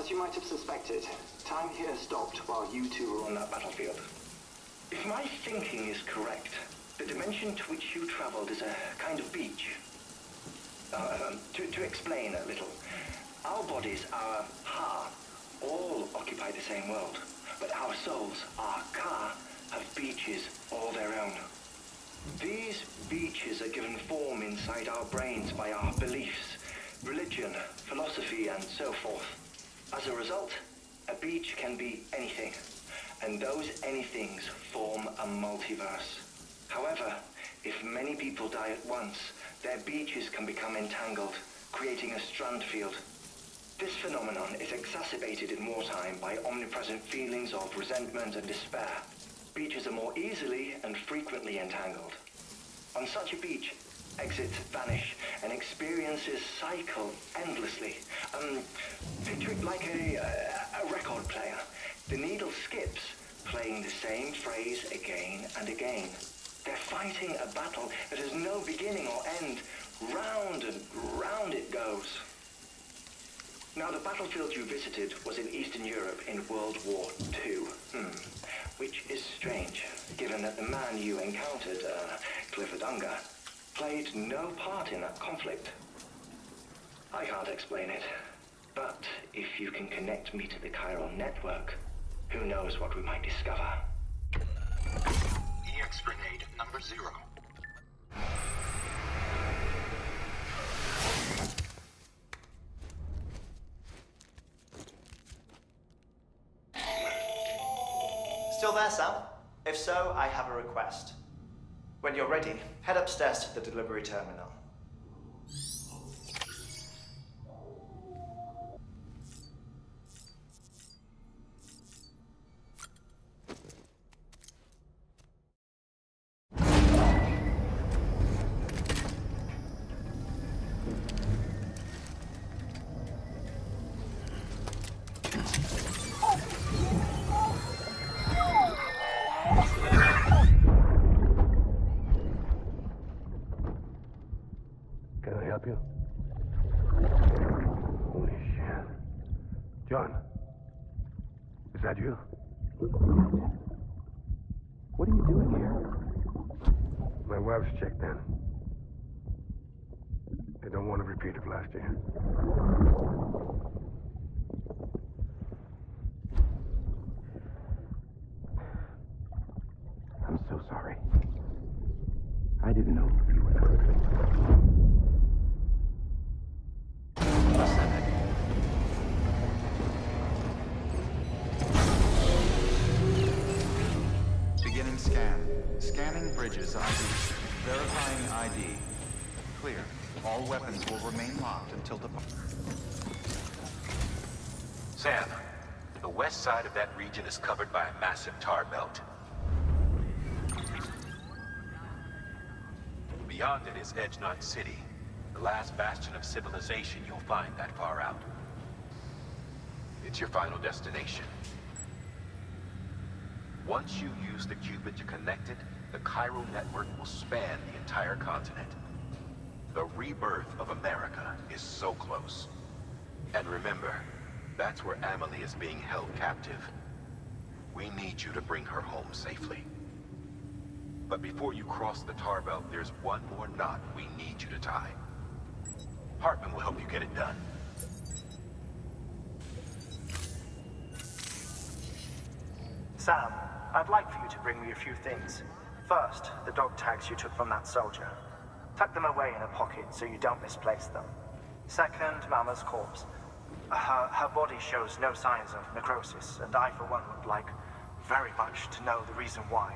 As you might have suspected, time here stopped while you two were on that battlefield. If my thinking is correct, the dimension to which you traveled is a kind of beach. To explain a little, our bodies, our ha, all occupy the same world, but our souls, our ka, have beaches all their own. These beaches are given form inside our brains by our beliefs, religion, philosophy, and so forth. As a result, a beach can be anything, and those anythings form a multiverse. However, if many people die at once, their beaches can become entangled, creating a strand field. This phenomenon is exacerbated in wartime by omnipresent feelings of resentment and despair. Beaches are more easily and frequently entangled. On such a beach, exits vanish and experiences cycle endlessly. Picture it like a record player. The needle skips, playing the same phrase again and again. They're fighting a battle that has no beginning or end. Round and round it goes. Now, the battlefield you visited was in Eastern Europe in World War II. Which is strange, given that the man you encountered, Clifford Unger, played no part in that conflict. I can't explain it, but if you can connect me to the chiral network, who knows what we might discover. EX grenade number 0. Still there, Sam? If so, I have a request. When you're ready, head upstairs to the delivery terminal. Can I help you? Holy shit. John, is that you? What are you doing here? My wife's checked in. They don't want to repeat of last year. I'm so sorry. I didn't know you were hurt. Beginning scan. Scanning bridges ID. Verifying ID. Clear. All weapons will remain locked until the... Sam, the west side of that region is covered by a massive tar belt. Beyond it is Edgenot City, the last bastion of civilization you'll find that far out. It's your final destination. Once you use the qubit to connect it, the chiral network will span the entire continent. The rebirth of America is so close. And remember, that's where Amelie is being held captive. We need you to bring her home safely. But before you cross the tar belt, there's one more knot we need you to tie. Heartman will help you get it done. Sam, I'd like for you to bring me a few things. First, the dog tags you took from that soldier. Tuck them away in a pocket so you don't misplace them. Second, Mama's corpse. Her body shows no signs of necrosis, and I, for one, would like very much to know the reason why.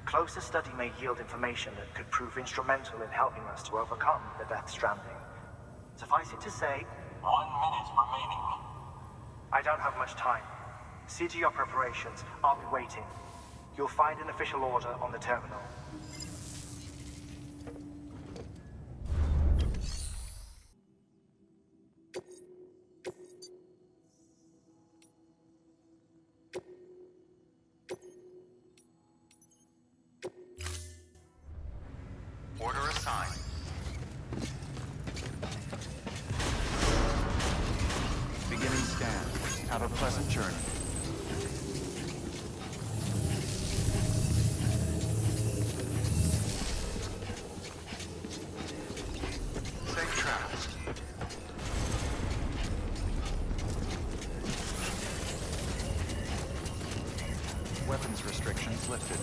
Closer study may yield information that could prove instrumental in helping us to overcome the Death Stranding. Suffice it to say, 1 minute remaining. I don't have much time. See to your preparations. I'll be waiting. You'll find an official order on the terminal. Order assigned. Beginning scan. pleasant journey. Safe travels. Weapons restrictions lifted.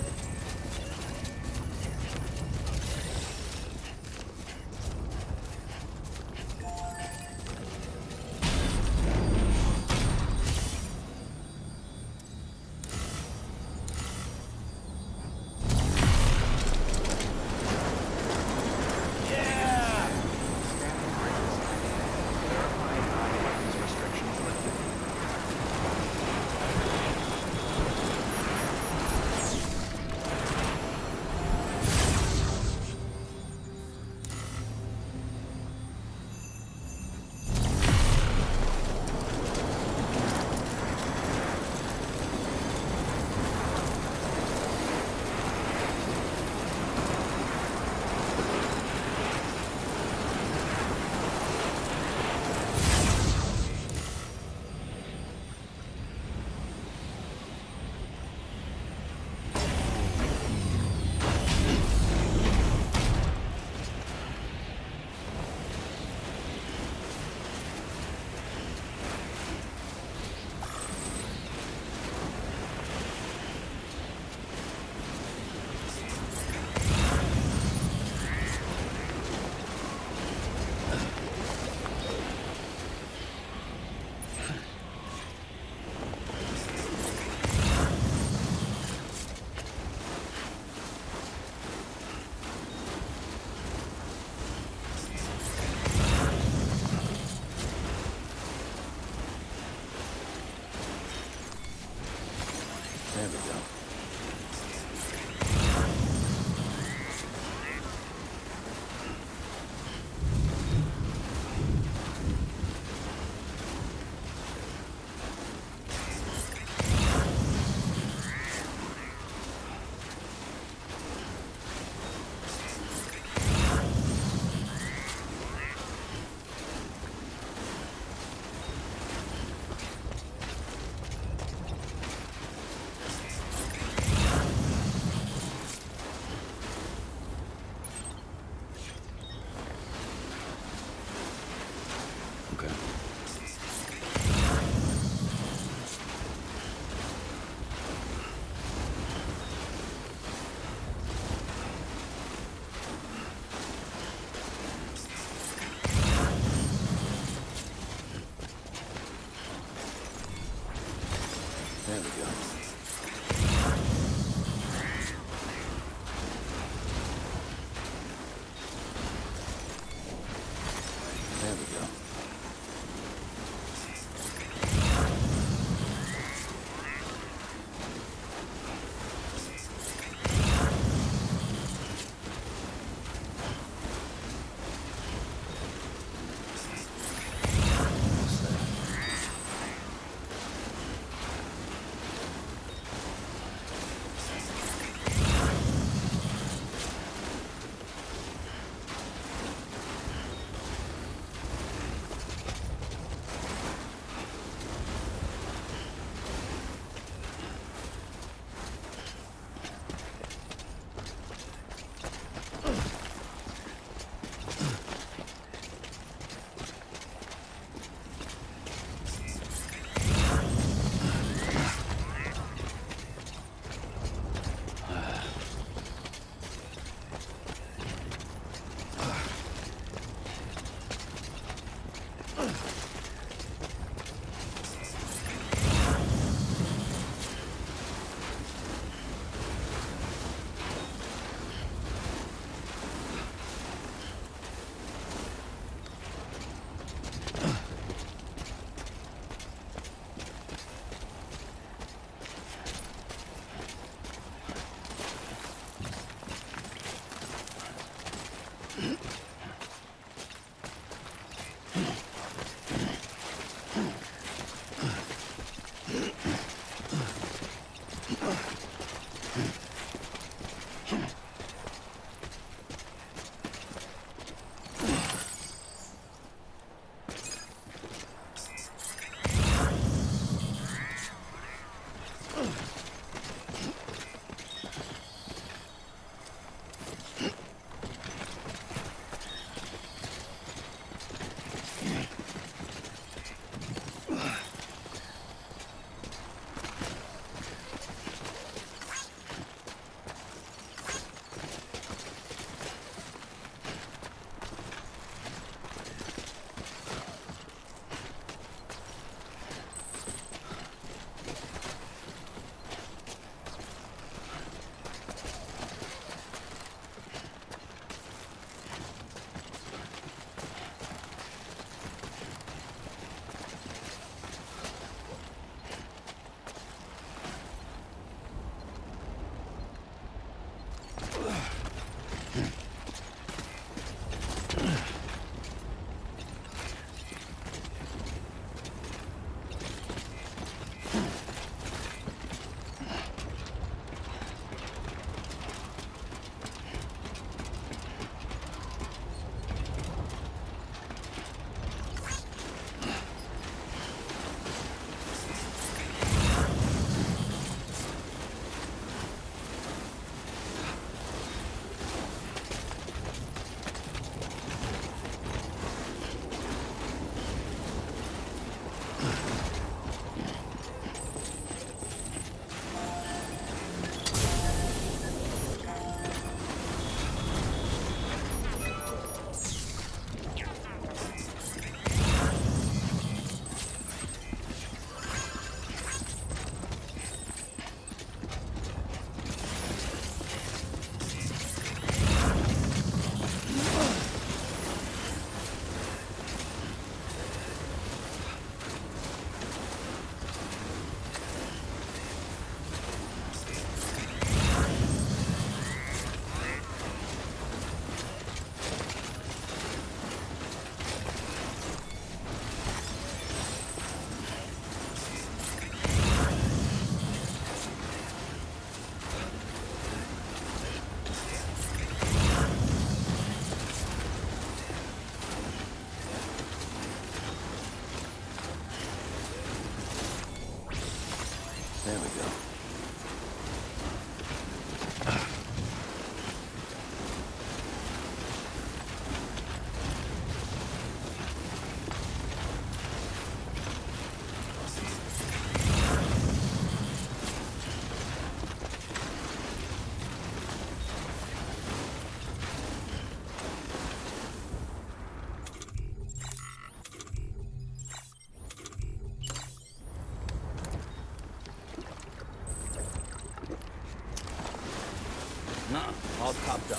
Nah, all topped up.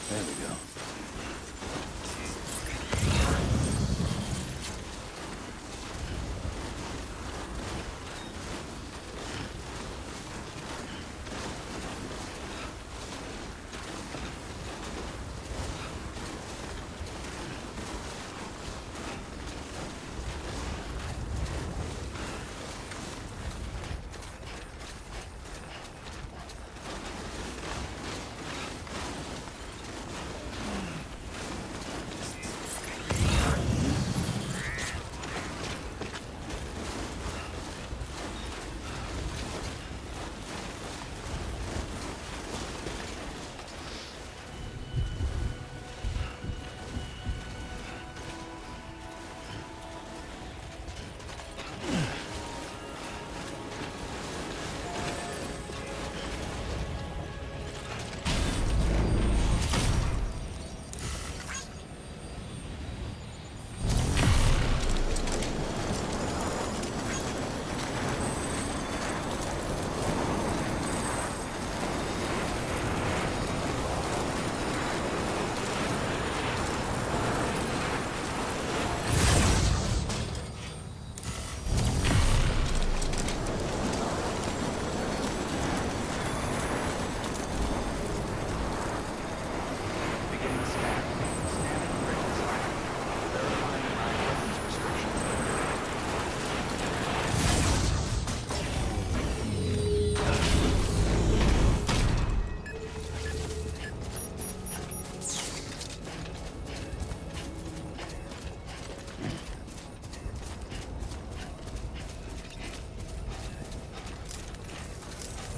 There we go.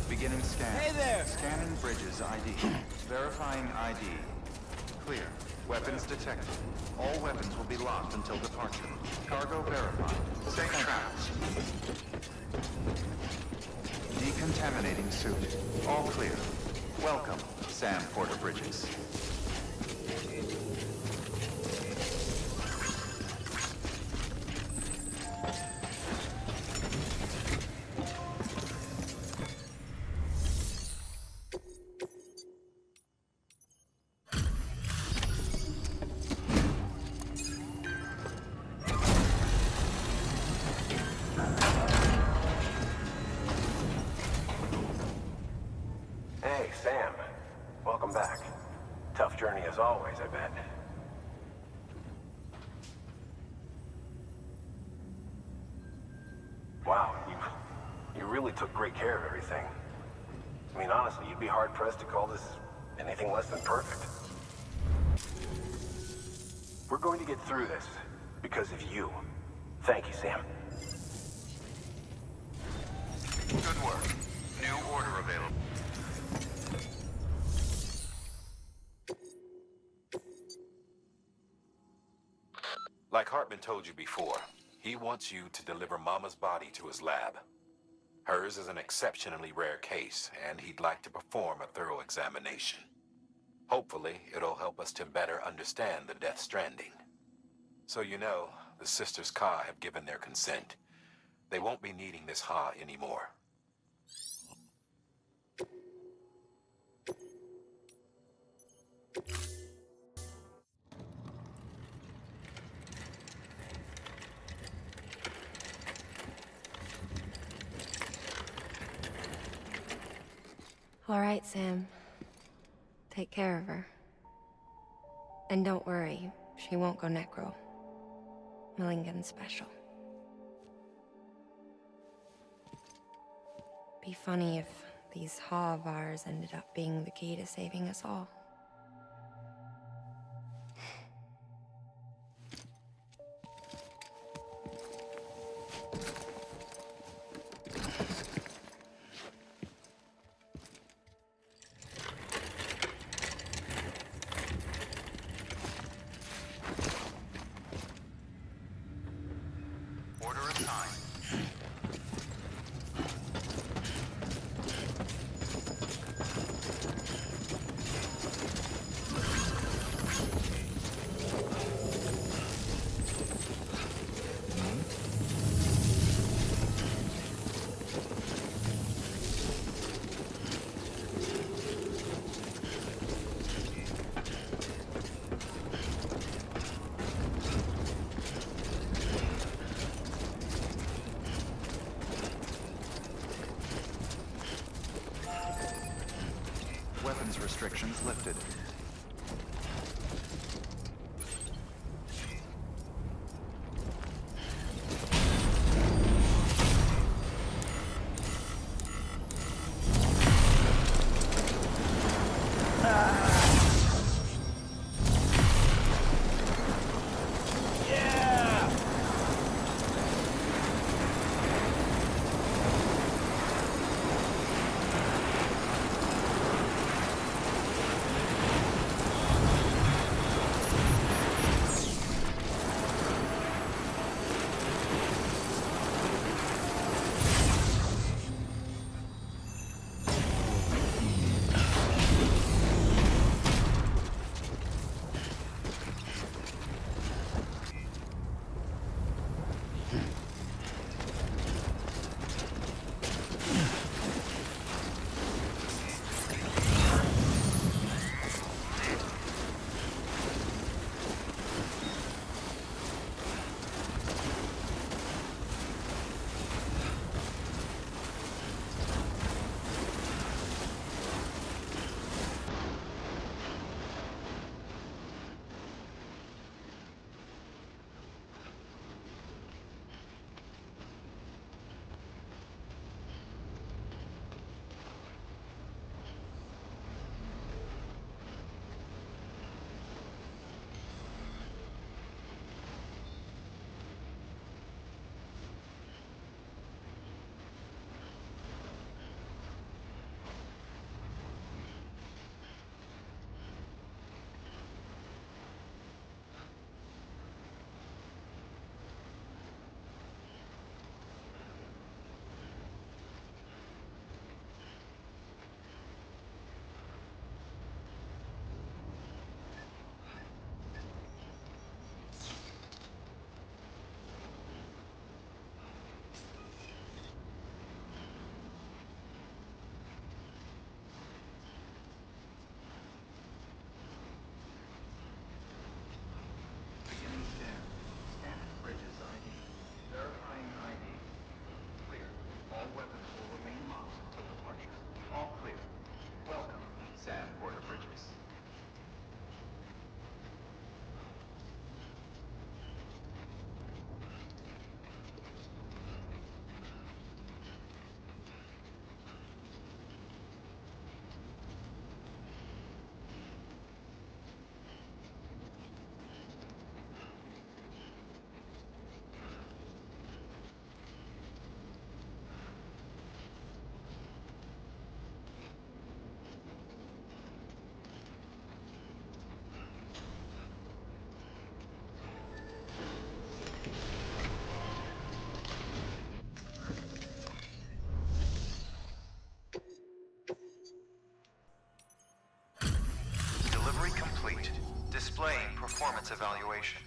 Beginning scan. Hey there! Scanning bridges ID. Verifying ID. Clear. Weapons detected. All weapons will be locked until departure. Cargo verified. Safe traps. Decontaminating suit. All clear. Welcome, Sam Porter Bridges. Hey, Sam. Welcome back. Tough journey as always, I bet. Wow, you really took great care of everything. I mean, honestly, you'd be hard-pressed to call this anything less than perfect. We're going to get through this because of you. Thank you, Sam. Good work. New order available. Like Heartman told you before, he wants you to deliver Mama's body to his lab. Hers is an exceptionally rare case, and he'd like to perform a thorough examination. Hopefully, it'll help us to better understand the death stranding. So you know, the sisters Ka have given their consent. They won't be needing this Ha anymore. All right, Sam. Take care of her. And don't worry, she won't go necro. Millingan's special. Be funny if these Ha of ours ended up being the key to saving us all. Order assigned. Access restrictions lifted. Displaying performance evaluation.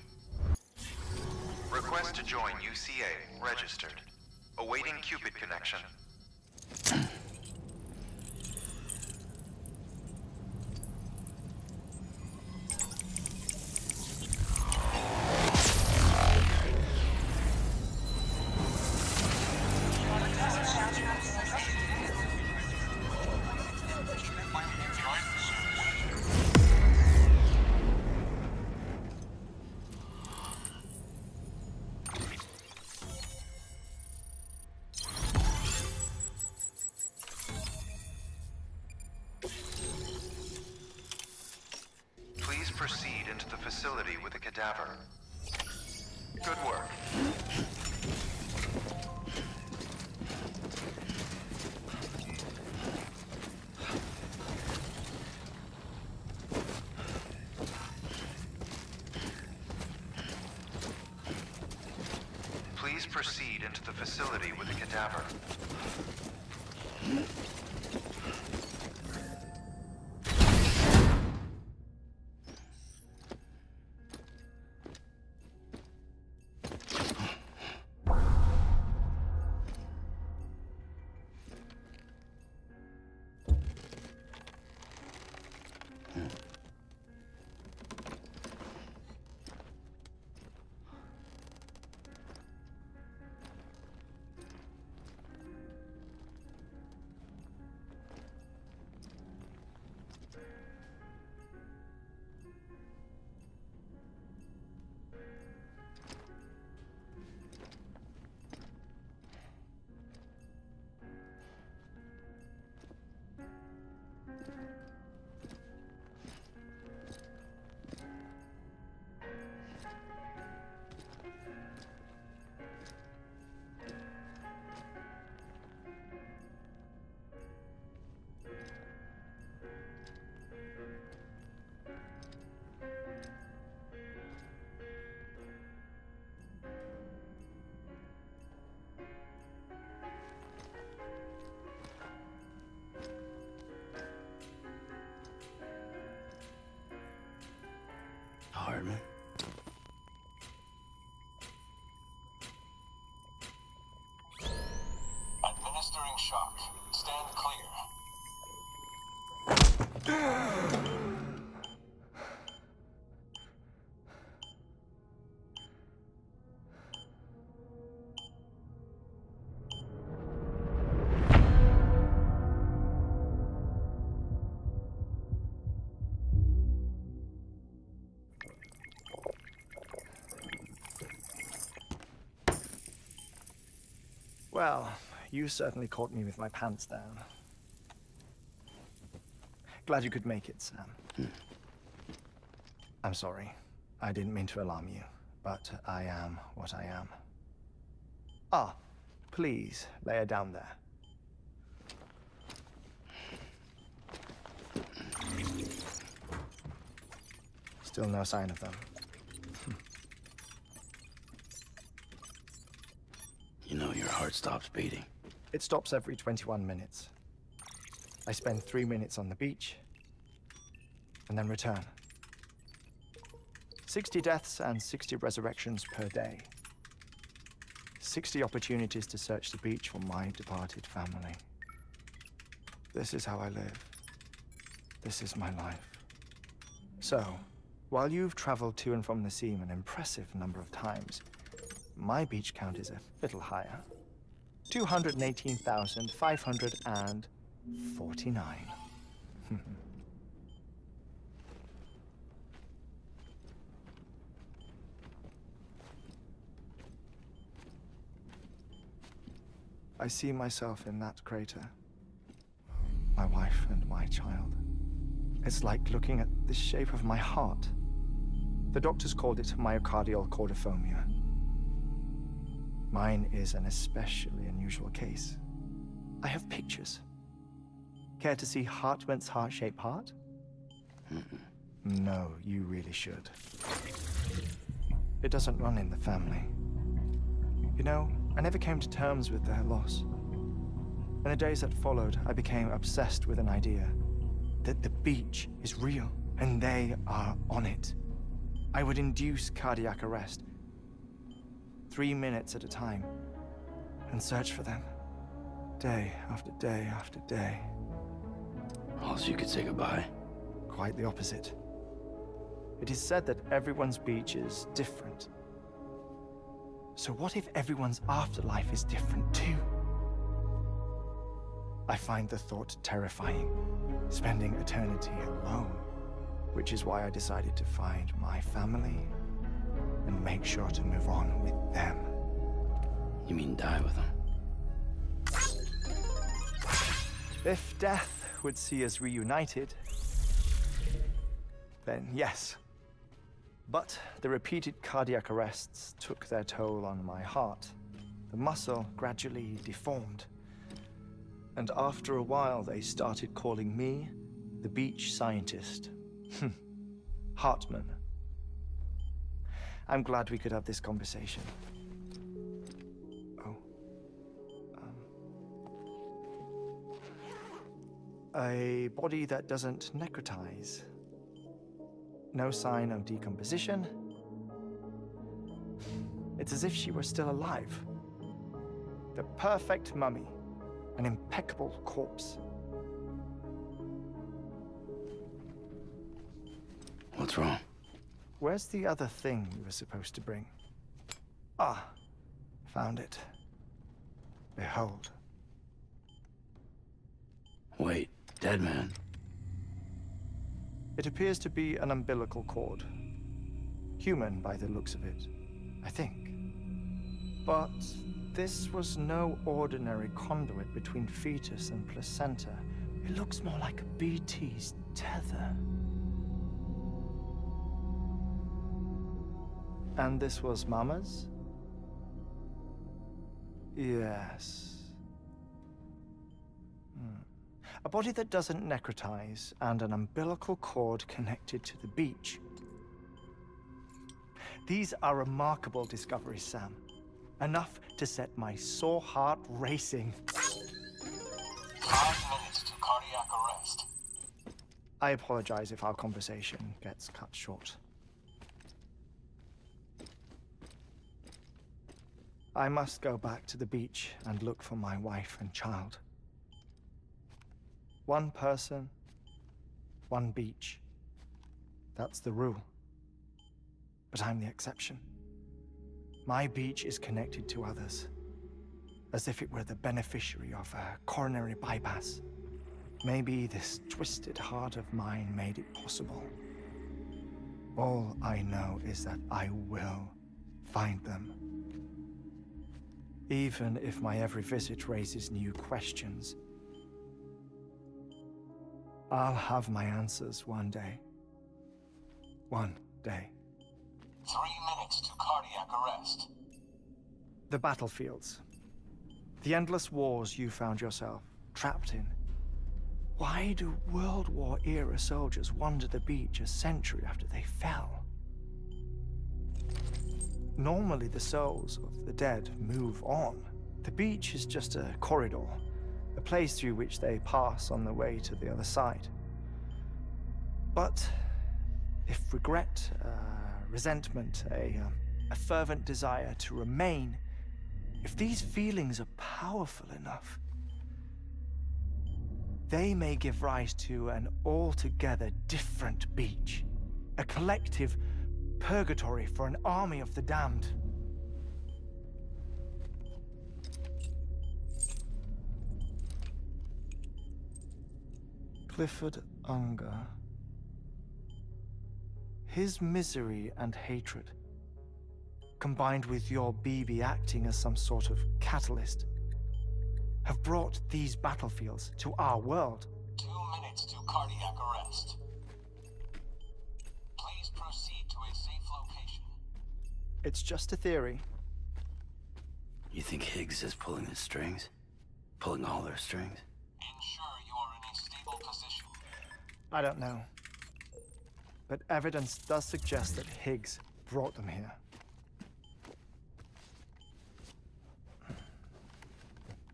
Request to join UCA. Registered. Awaiting Cupid connection. Proceed into the facility with the cadaver. Good work. Please proceed into the facility with the cadaver. Well, you certainly caught me with my pants down. Glad you could make it, Sam. I'm sorry. I didn't mean to alarm you, but I am what I am. Ah, please lay her down there. Still no sign of them. You know your heart stops beating. It stops every 21 minutes. I spend 3 minutes on the beach, and then return. 60 deaths and 60 resurrections per day. 60 opportunities to search the beach for my departed family. This is how I live. This is my life. So, while you've traveled to and from the sea an impressive number of times, my beach count is a little higher. 218,549. I see myself in that crater. My wife and my child. It's like looking at the shape of my heart. The doctors called it myocardial cordiformia. Mine is an especially unusual case. I have pictures. Care to see Heartman's heart-shaped heart? No, you really should. It doesn't run in the family. You know, I never came to terms with their loss. In the days that followed, I became obsessed with an idea that the beach is real and they are on it. I would induce cardiac arrest, 3 minutes at a time, and search for them, day after day after day. Or else you could say goodbye. Quite the opposite. It is said that everyone's beach is different. So what if everyone's afterlife is different too? I find the thought terrifying, spending eternity alone, which is why I decided to find my family and make sure to move on with them. You mean die with them? If death would see us reunited, then yes. But the repeated cardiac arrests took their toll on my heart. The muscle gradually deformed. And after a while, they started calling me the beach scientist. Heartman. I'm glad we could have this conversation. Oh. A body that doesn't necrotize. No sign of decomposition. It's as if she were still alive. The perfect mummy. An impeccable corpse. What's wrong? Where's the other thing you were supposed to bring? Ah, found it. Behold. Wait, dead man? It appears to be an umbilical cord. Human by the looks of it, I think. But this was no ordinary conduit between fetus and placenta. It looks more like a BT's tether. And this was Mama's? Yes. A body that doesn't necrotize and an umbilical cord connected to the beach. These are remarkable discoveries, Sam. Enough to set my sore heart racing. 5 minutes to cardiac arrest. I apologize if our conversation gets cut short. I must go back to the beach and look for my wife and child. One person, one beach. That's the rule. But I'm the exception. My beach is connected to others, as if it were the beneficiary of a coronary bypass. Maybe this twisted heart of mine made it possible. All I know is that I will find them. even if my every visit raises new questions. I'll have my answers one day. One day. 3 minutes to cardiac arrest. The battlefields. The endless wars you found yourself trapped in. Why do World War-era soldiers wander the beach a century after they fell? Normally the souls of the dead move on. The beach is just a corridor, a place through which they pass on the way to the other side. But if regret, resentment, a fervent desire to remain, if these feelings are powerful enough, they may give rise to an altogether different beach, a collective purgatory for an army of the damned. Clifford Unger. His misery and hatred, combined with your BB acting as some sort of catalyst, have brought these battlefields to our world. 2 minutes to cardiac arrest. Please proceed to a safe location. It's just a theory. You think Higgs is pulling the strings? Pulling all their strings? Ensure you are in a stable position. I don't know. But evidence does suggest that Higgs brought them here.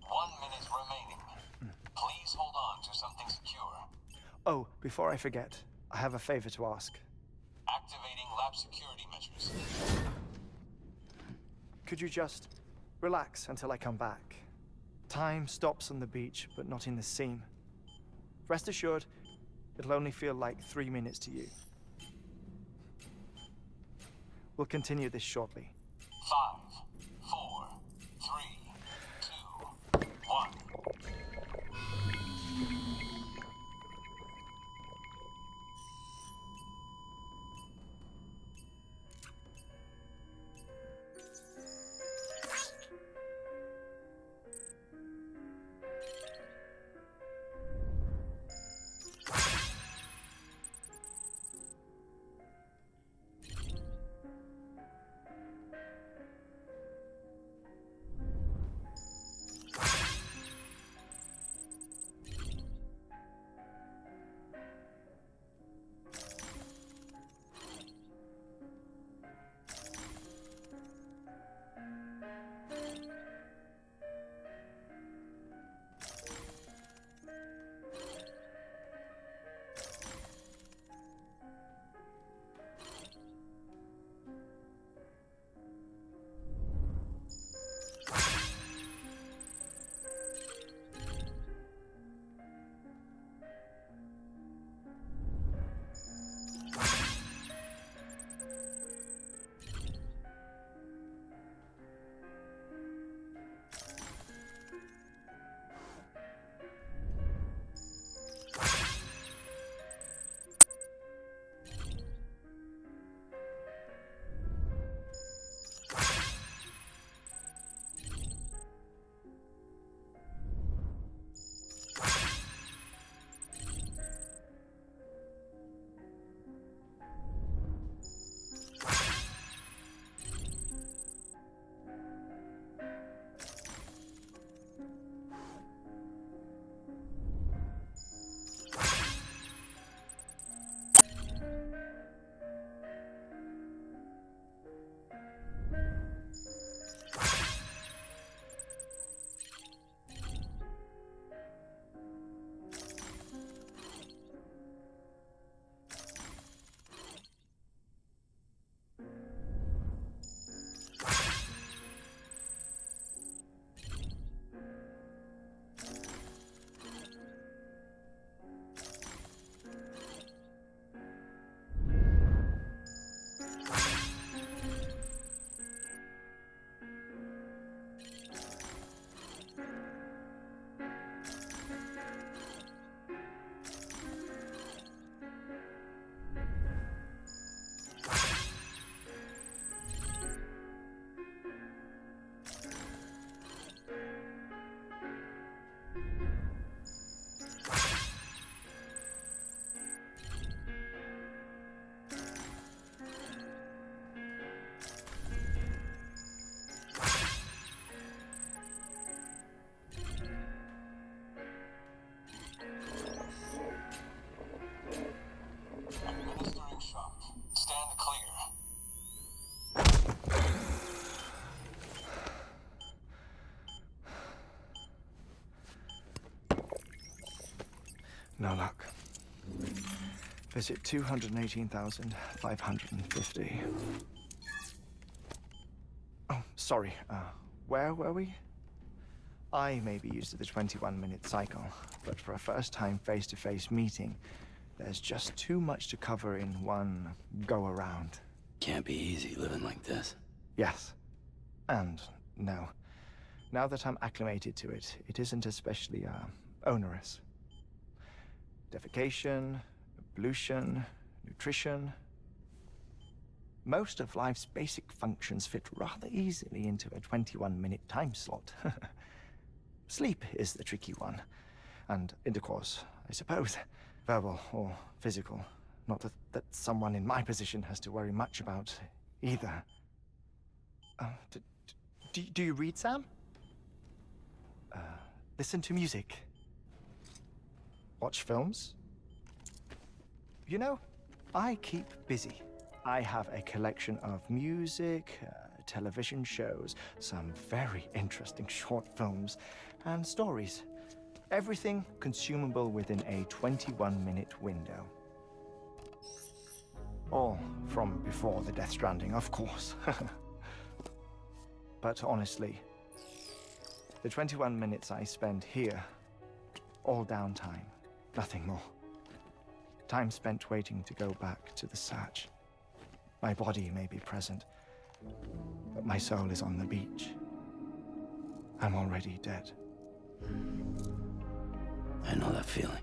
1 minute remaining. Please hold on to something secure. Oh, before I forget, I have a favor to ask. Activating lab security measures. Could you just relax until I come back? Time stops on the beach, but not in the scene. Rest assured, it'll only feel like 3 minutes to you. We'll continue this shortly. 5, 4, 3, 2, 1. No luck. Visit 218,550. Oh, sorry. Where were we? I may be used to the 21-minute cycle, but for a first-time face-to-face meeting, there's just too much to cover in one go-around. Can't be easy living like this. Yes. And no. Now that I'm acclimated to it, it isn't especially, onerous. Defecation, ablution, nutrition. Most of life's basic functions fit rather easily into a 21-minute time slot. Sleep is the tricky one. And intercourse, I suppose. Verbal or physical. Not that someone in my position has to worry much about either. Do you read, Sam? Listen to music. Watch films? You know, I keep busy. I have a collection of music, television shows, some very interesting short films, and stories. Everything consumable within a 21-minute window. All from before the Death Stranding, of course. But honestly, the 21 minutes I spend here, all downtime, nothing more. Time spent waiting to go back to the search. My body may be present, but my soul is on the beach. I'm already dead. I know that feeling.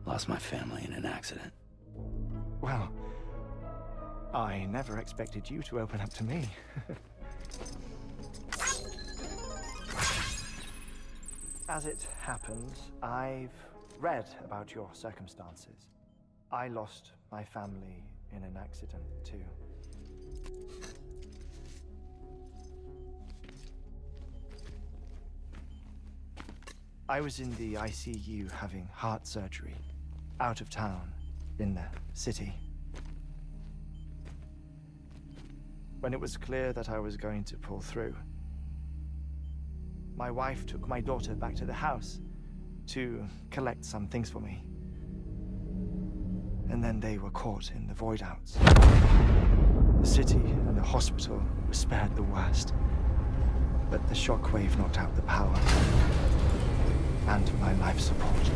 Lost my family in an accident. Well, I never expected you to open up to me. As it happens, I've read about your circumstances. I lost my family in an accident, too. I was in the ICU having heart surgery, out of town, in the city. When it was clear that I was going to pull through, my wife took my daughter back to the house to collect some things for me. And then they were caught in the void-outs. The city and the hospital were spared the worst, but the shockwave knocked out the power and my life support.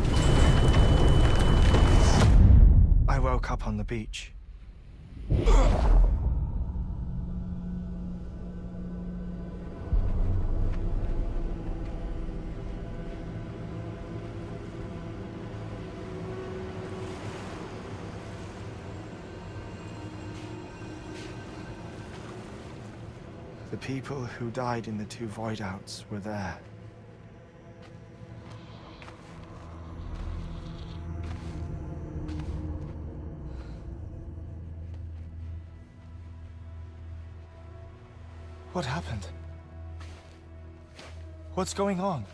I woke up on the beach. The people who died in the two void-outs were there. What happened? What's going on?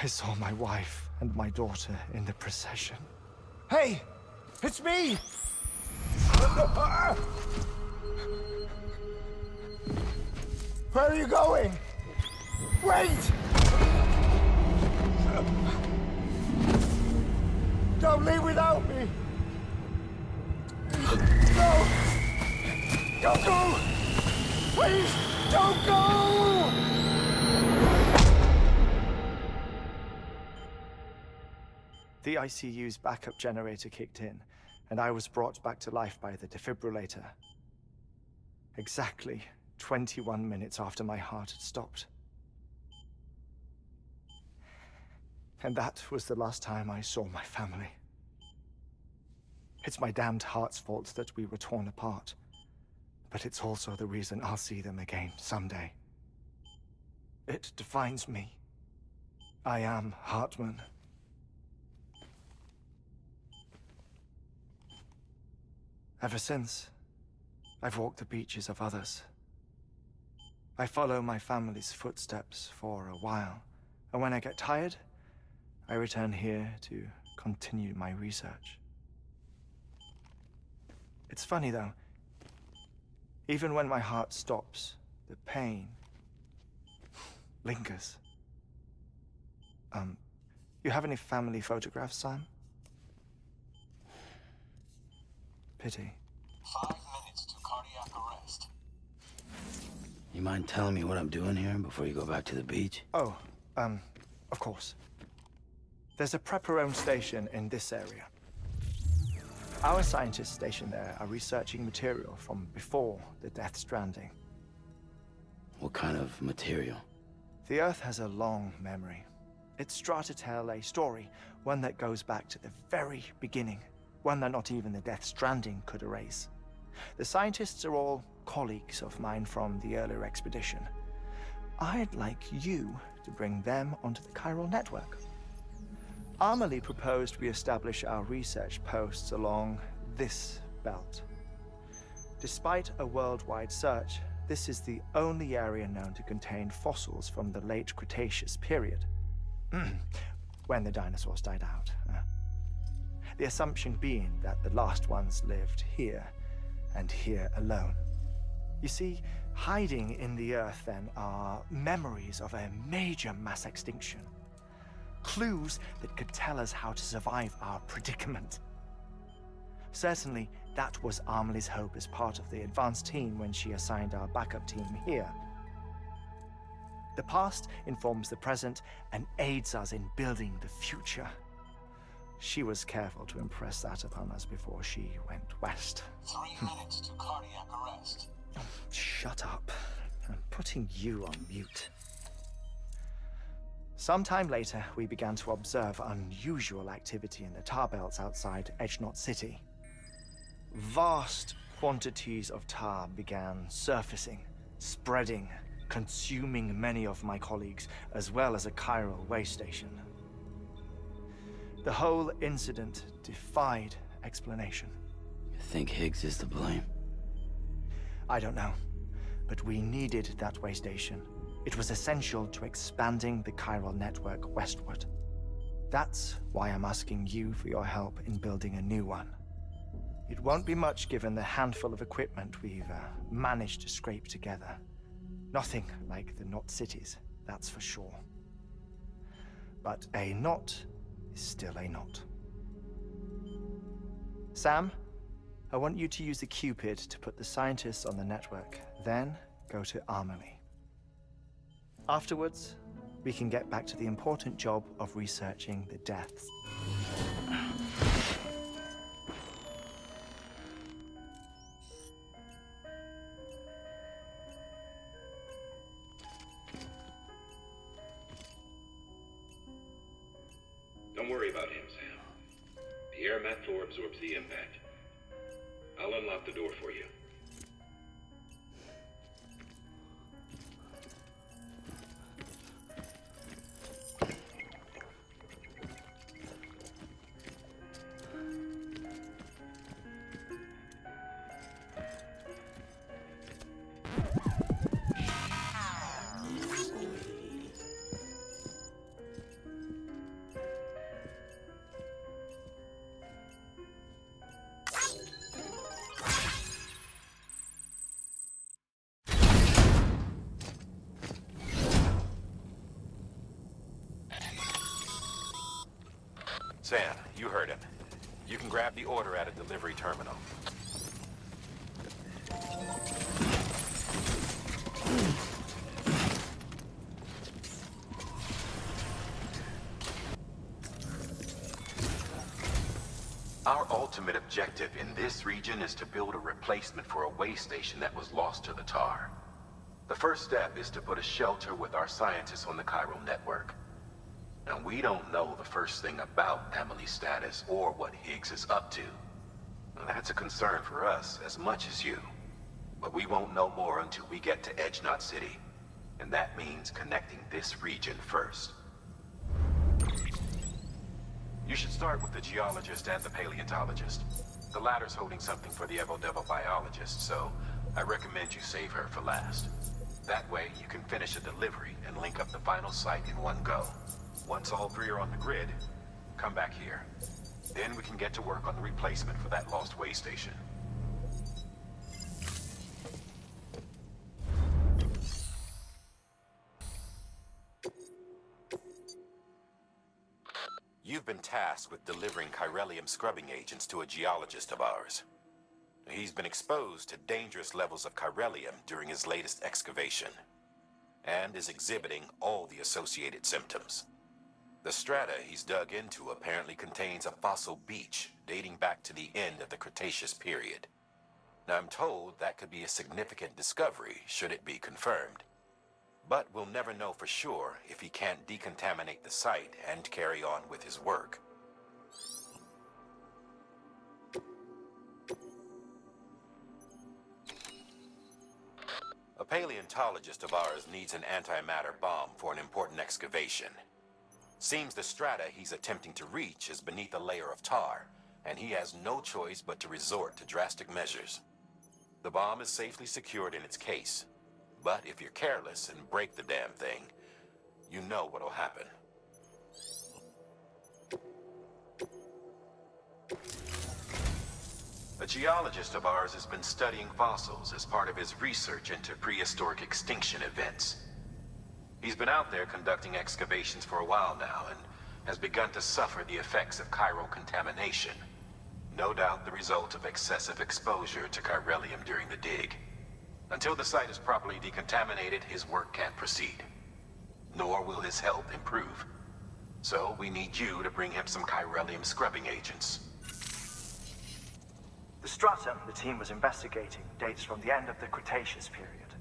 I saw my wife and my daughter in the procession. Hey! It's me! Where are you going? Wait! Don't leave without me! No! Don't go! Please, don't go! The ICU's backup generator kicked in, and I was brought back to life by the defibrillator. Exactly 21 minutes after my heart had stopped. And that was the last time I saw my family. It's my damned heart's fault that we were torn apart, but it's also the reason I'll see them again someday. It defines me. I am Heartman. Ever since, I've walked the beaches of others, I follow my family's footsteps for a while, and when I get tired, I return here to continue my research. It's funny though, even when my heart stops, the pain lingers. You have any family photographs, Sam? Pity. 5 minutes to cardiac arrest. You mind telling me what I'm doing here before you go back to the beach? Oh, of course. There's a prepper-owned station in this area. Our scientists stationed there are researching material from before the Death Stranding. What kind of material? The Earth has a long memory. It's trying to tell a story, one that goes back to the very beginning, one that not even the Death Stranding could erase. The scientists are all colleagues of mine from the earlier expedition. I'd like you to bring them onto the chiral network. Amelie proposed we establish our research posts along this belt. Despite a worldwide search, this is the only area known to contain fossils from the late Cretaceous period, when the dinosaurs died out. The assumption being that the last ones lived here, and here alone. You see, hiding in the Earth then are memories of a major mass extinction. Clues that could tell us how to survive our predicament. Certainly, that was Amelie's hope as part of the advanced team when she assigned our backup team here. The past informs the present and aids us in building the future. She was careful to impress that upon us before she went west. 3 minutes to cardiac arrest. Shut up. I'm putting you on mute. Sometime later, we began to observe unusual activity in the tar belts outside Edgenot City. Vast quantities of tar began surfacing, spreading, consuming many of my colleagues, as well as a chiral way station. The whole incident defied explanation. You think Higgs is to blame? I don't know, but we needed that way station. It was essential to expanding the chiral network westward. That's why I'm asking you for your help in building a new one. It won't be much given the handful of equipment we've managed to scrape together. Nothing like the knot cities, that's for sure. But a knot is still a knot. Sam, I want you to use the Cupid to put the scientists on the network, then go to Amelie. Afterwards, we can get back to the important job of researching the deaths. Don't worry about him, Sam. The air mat floor absorbs the impact. I'll unlock the door for you. Sam, you heard him. You can grab the order at a delivery terminal. Our ultimate objective in this region is to build a replacement for a way station that was lost to the tar. The first step is to put a shelter with our scientists on the chiral network. Now, we don't know the first thing about Amelie's status or what Higgs is up to. Now, that's a concern for us as much as you. But we won't know more until we get to Edgenot City. And that means connecting this region first. You should start with the geologist and the paleontologist. The latter's holding something for the Evo Devil biologist, so I recommend you save her for last. That way, you can finish a delivery and link up the final site in one go. Once all three are on the grid, come back here. Then we can get to work on the replacement for that lost way station. You've been tasked with delivering chiralium scrubbing agents to a geologist of ours. He's been exposed to dangerous levels of chiralium during his latest excavation, and is exhibiting all the associated symptoms. The strata he's dug into apparently contains a fossil beach dating back to the end of the Cretaceous period. Now, I'm told that could be a significant discovery should it be confirmed. But we'll never know for sure if he can't decontaminate the site and carry on with his work. A paleontologist of ours needs an antimatter bomb for an important excavation. Seems the strata he's attempting to reach is beneath a layer of tar, and he has no choice but to resort to drastic measures. The bomb is safely secured in its case, but if you're careless and break the damn thing, you know what'll happen. A geologist of ours has been studying fossils as part of his research into prehistoric extinction events. He's been out there conducting excavations for a while now and has begun to suffer the effects of chiral contamination. No doubt the result of excessive exposure to chiralium during the dig. Until the site is properly decontaminated, his work can't proceed. Nor will his health improve. So we need you to bring him some chiralium scrubbing agents. The stratum the team was investigating dates from the end of the Cretaceous period,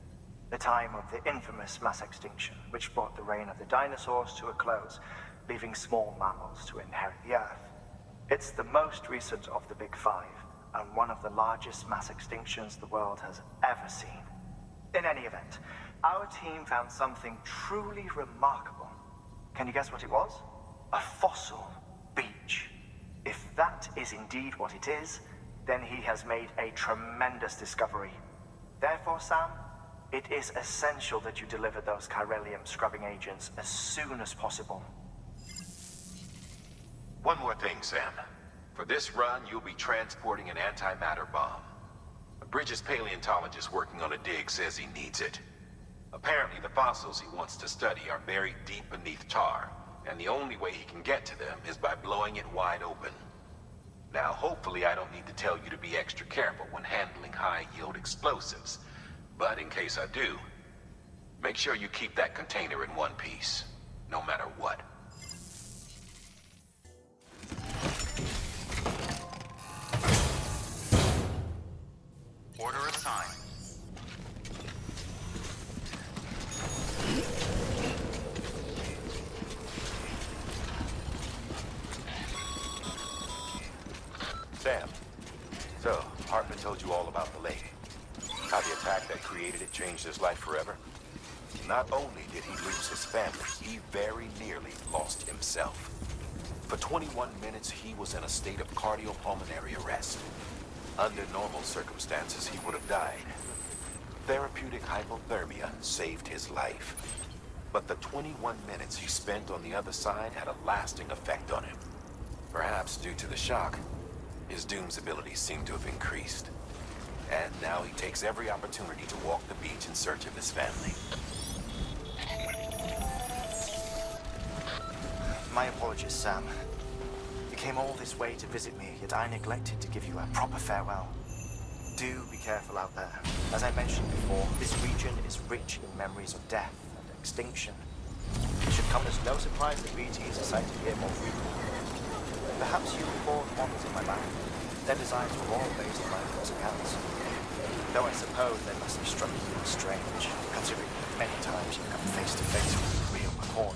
the time of the infamous mass extinction, which brought the reign of the dinosaurs to a close, leaving small mammals to inherit the Earth. It's the most recent of the Big Five, and one of the largest mass extinctions the world has ever seen. In any event, our team found something truly remarkable. Can you guess what it was? A fossil beach. If that is indeed what it is, then he has made a tremendous discovery. Therefore, Sam, it is essential that you deliver those chiralium scrubbing agents as soon as possible. One more thing, Sam. For this run, you'll be transporting an antimatter bomb. A Bridges paleontologist working on a dig says he needs it. Apparently, the fossils he wants to study are buried deep beneath tar, and the only way he can get to them is by blowing it wide open. Now, hopefully I don't need to tell you to be extra careful when handling high-yield explosives, but in case I do, make sure you keep that container in one piece, no matter what. Order assigned. Sam, so, Heartman told you all about the lake. How the attack that created it changed his life forever? Not only did he lose his family, he very nearly lost himself. For 21 minutes, he was in a state of cardiopulmonary arrest. Under normal circumstances, he would have died. Therapeutic hypothermia saved his life. But the 21 minutes he spent on the other side had a lasting effect on him. Perhaps due to the shock, his Doom's abilities seem to have increased. And now he takes every opportunity to walk the beach in search of his family. My apologies, Sam. You came all this way to visit me, yet I neglected to give you a proper farewell. Do be careful out there. As I mentioned before, this region is rich in memories of death and extinction. It should come as no surprise that BTs are sighted here more frequently. Perhaps you recall models in my mind. Their designs were all based on my uncle's accounts. Though I suppose they must have struck you as strange, considering many times you've come face to face with the real McCoy.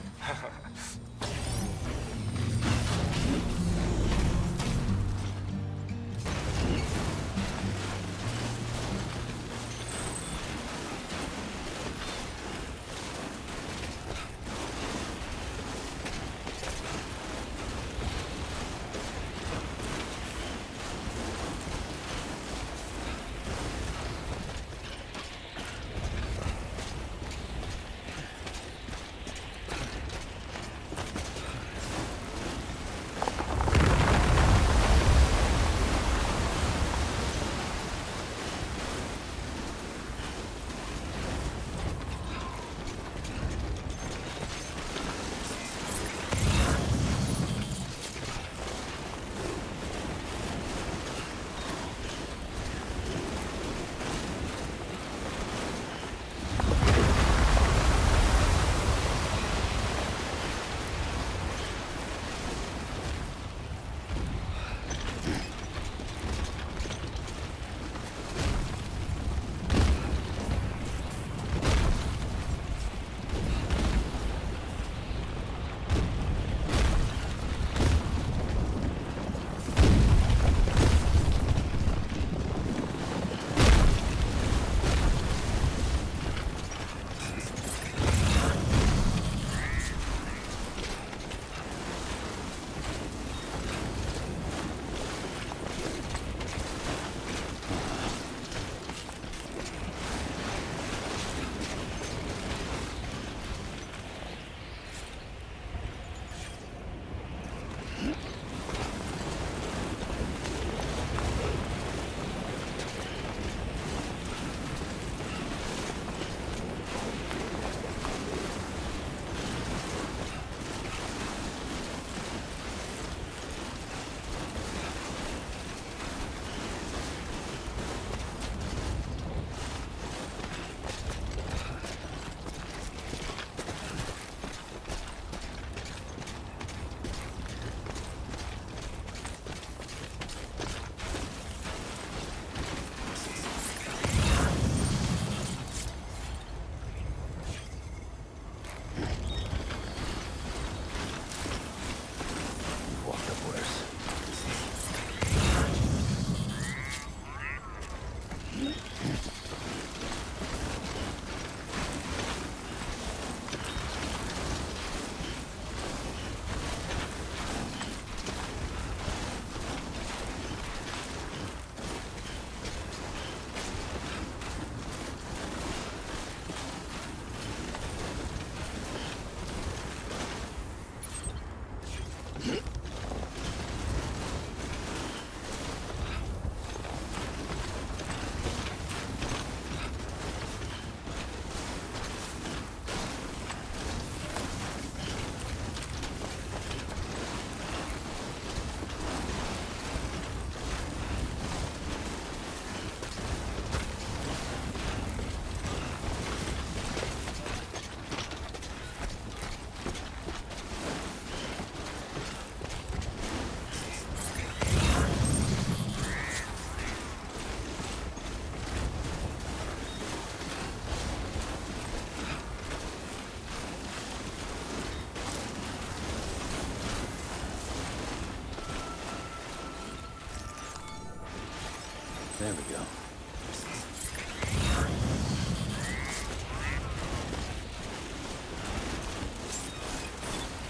There we go.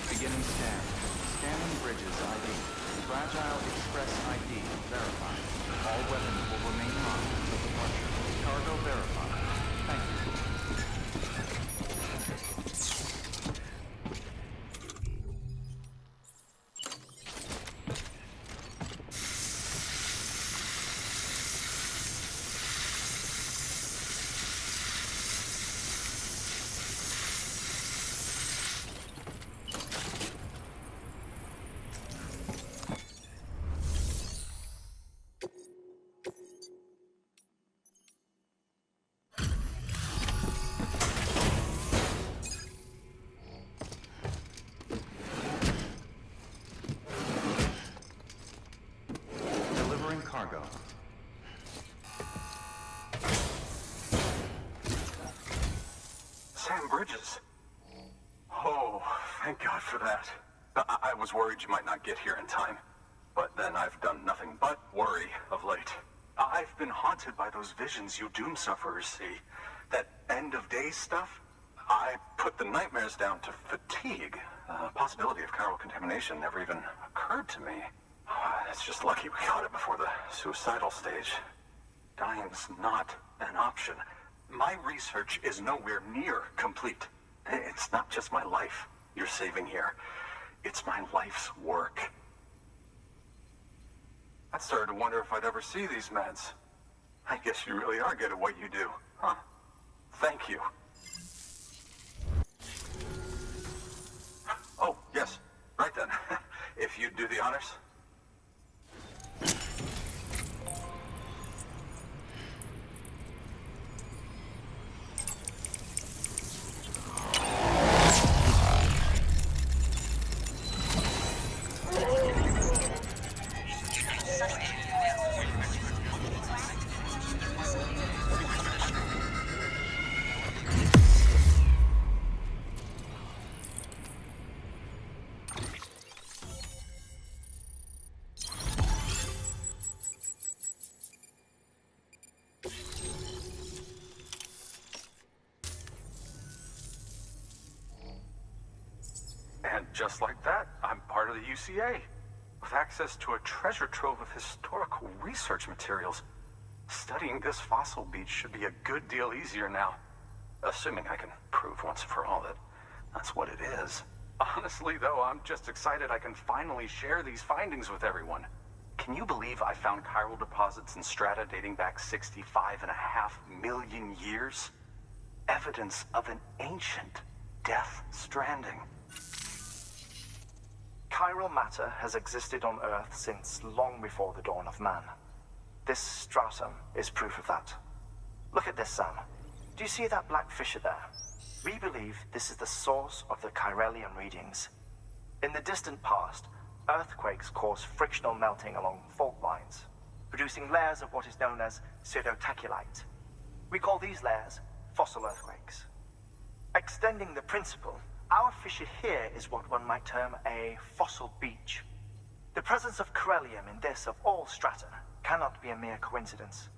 Beginning scan. Scanning bridges ID. Fragile Express ID verified. All weapons will remain locked until departure. Cargo verified. Thank you. Cargo. Sam Bridges. Oh, thank God for that. I was worried you might not get here in time. But then I've done nothing but worry of late. I've been haunted by those visions you doom sufferers see. That end of days stuff. I put the nightmares down to fatigue. The possibility of chiral contamination never even occurred to me. It's just lucky we caught it before the suicidal stage. Dying's not an option. My research is nowhere near complete. It's not just my life you're saving here. It's my life's work. I started to wonder if I'd ever see these meds. I guess you really are good at what you do, huh? Thank you. Oh, yes. Right then. If you'd do the honors. And just like that, I'm part of the UCA, with access to a treasure trove of historical research materials. Studying this fossil beach should be a good deal easier now, assuming I can prove once for all that that's what it is. Honestly, though, I'm just excited I can finally share these findings with everyone. Can you believe I found chiral deposits in strata dating back 65.5 million years? Evidence of an ancient death stranding. Chiral matter has existed on Earth since long before the dawn of man. This stratum is proof of that. Look at this, Sam. Do you see that black fissure there? We believe this is the source of the chiralian readings. In the distant past, earthquakes caused frictional melting along fault lines, producing layers of what is known as pseudotachylite. We call these layers fossil earthquakes. Extending the principle, our fissure here is what one might term a fossil beach. The presence of chiralium in this of all strata cannot be a mere coincidence.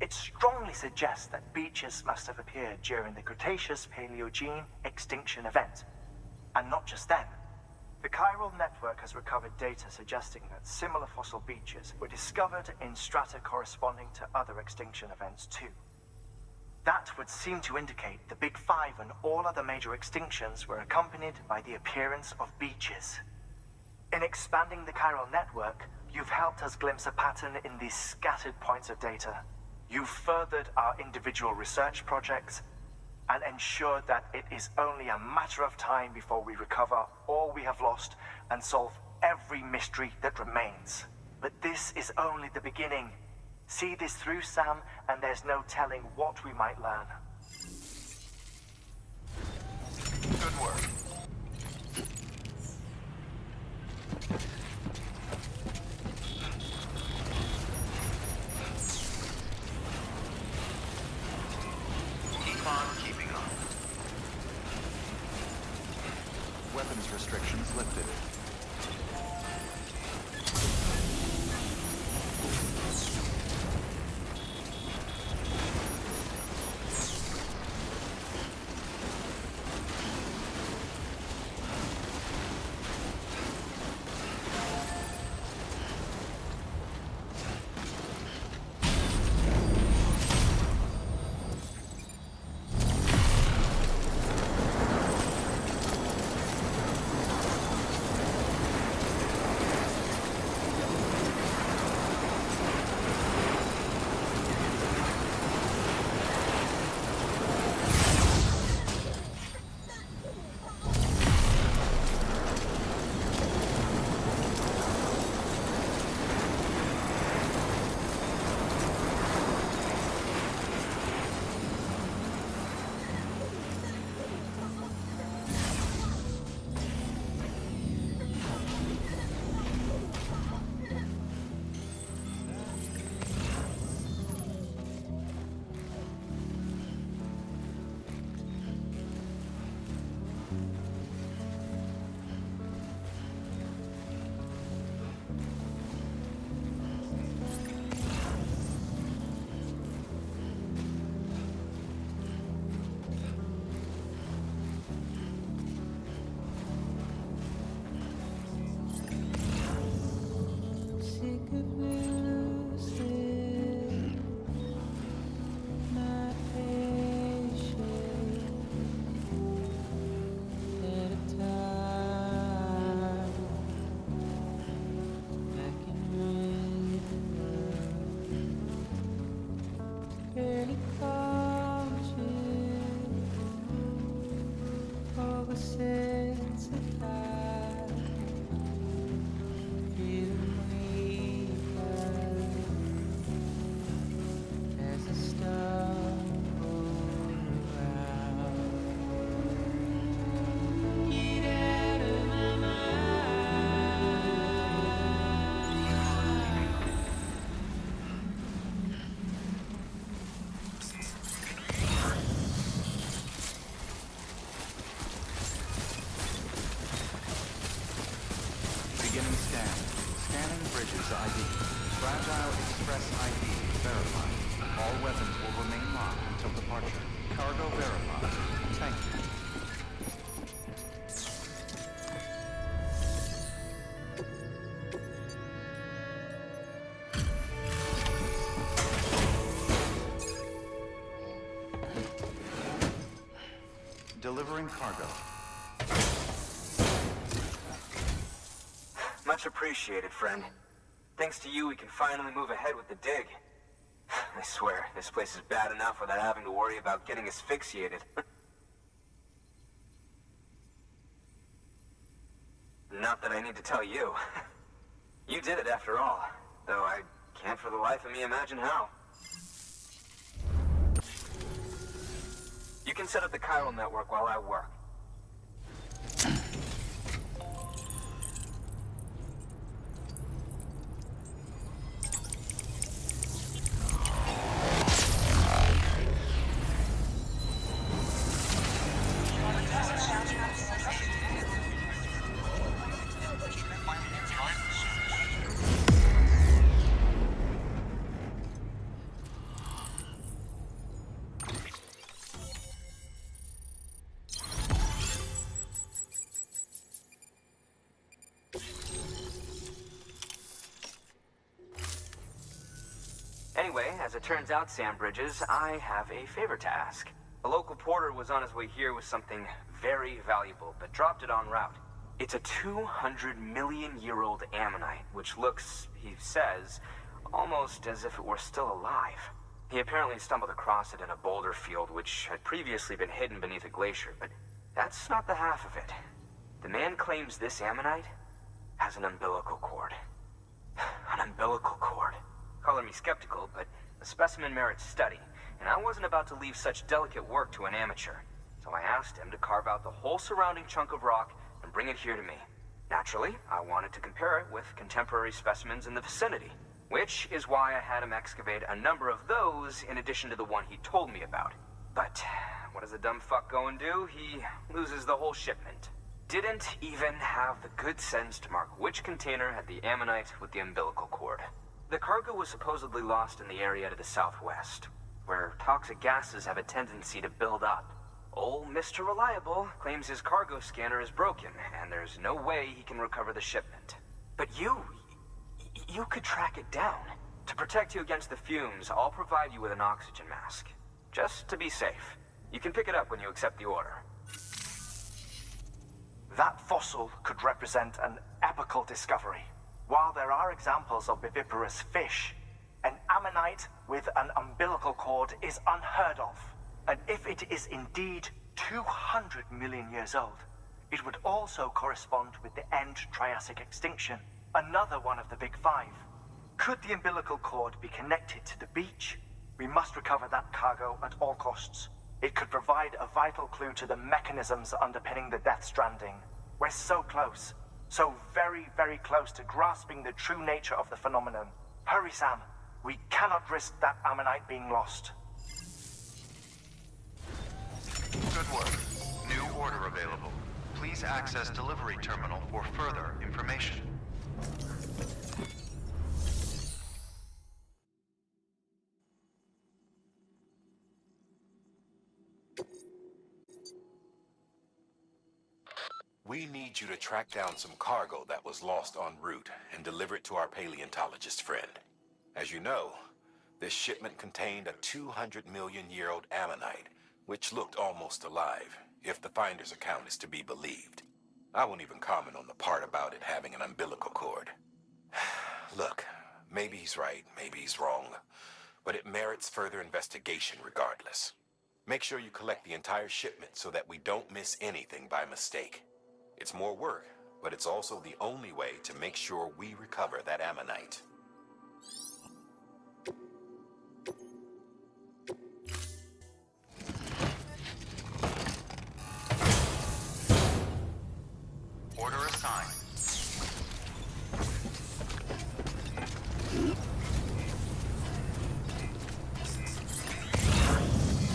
It strongly suggests that beaches must have appeared during the Cretaceous-Paleogene extinction event. And not just then. The chiral network has recovered data suggesting that similar fossil beaches were discovered in strata corresponding to other extinction events too. That would seem to indicate the Big Five and all other major extinctions were accompanied by the appearance of beaches. In expanding the chiral network, you've helped us glimpse a pattern in these scattered points of data. You've furthered our individual research projects and ensured that it is only a matter of time before we recover all we have lost and solve every mystery that remains. But this is only the beginning. See this through, Sam, and there's no telling what we might learn. Good work. Keep on keeping on. Weapons restrictions lifted. Beginning scan. Scanning bridges ID. Fragile Express ID verified. All weapons will remain locked until departure. Cargo verified. Thank you. Delivering cargo. Much appreciated, friend. Thanks to you, we can finally move ahead with the dig. I swear, this place is bad enough without having to worry about getting asphyxiated. Not that I need to tell you. You did it after all, though I can't for the life of me imagine how. You can set up the chiral network while I work. Anyway, as it turns out, Sam Bridges, I have a favor to ask. A local porter was on his way here with something very valuable, but dropped it en route. It's a 200-million-year-old ammonite, which looks, he says, almost as if it were still alive. He apparently stumbled across it in a boulder field, which had previously been hidden beneath a glacier, but that's not the half of it. The man claims this ammonite has an umbilical cord. An umbilical cord. Color me skeptical, but the specimen merits study, and I wasn't about to leave such delicate work to an amateur. So I asked him to carve out the whole surrounding chunk of rock and bring it here to me. Naturally, I wanted to compare it with contemporary specimens in the vicinity, which is why I had him excavate a number of those in addition to the one he told me about. But what does the dumb fuck go and do? He loses the whole shipment. Didn't even have the good sense to mark which container had the ammonite with the umbilical cord. The cargo was supposedly lost in the area to the southwest, where toxic gases have a tendency to build up. Old Mr. Reliable claims his cargo scanner is broken, and there's no way he can recover the shipment. But you could track it down. To protect you against the fumes, I'll provide you with an oxygen mask. Just to be safe. You can pick it up when you accept the order. That fossil could represent an epical discovery. While there are examples of viviparous fish, an ammonite with an umbilical cord is unheard of. And if it is indeed 200 million years old, it would also correspond with the end Triassic extinction, another one of the big five. Could the umbilical cord be connected to the beach? We must recover that cargo at all costs. It could provide a vital clue to the mechanisms underpinning the Death Stranding. We're so close. So very, very close to grasping the true nature of the phenomenon. Hurry, Sam. We cannot risk that ammonite being lost. Good work. New order available. Please access delivery terminal for further information. We need you to track down some cargo that was lost en route and deliver it to our paleontologist friend. As you know, this shipment contained a 200-million-year-old ammonite, which looked almost alive, if the finder's account is to be believed. I won't even comment on the part about it having an umbilical cord. Look, maybe he's right, maybe he's wrong, but it merits further investigation regardless. Make sure you collect the entire shipment so that we don't miss anything by mistake. It's more work, but it's also the only way to make sure we recover that ammonite. Order assigned.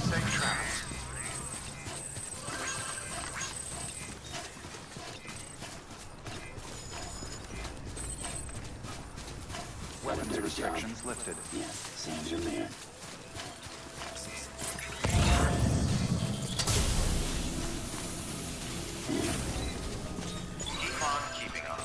Safe travels. Weapons restrictions lifted. Yeah, Sam's your man. Keep on keeping on.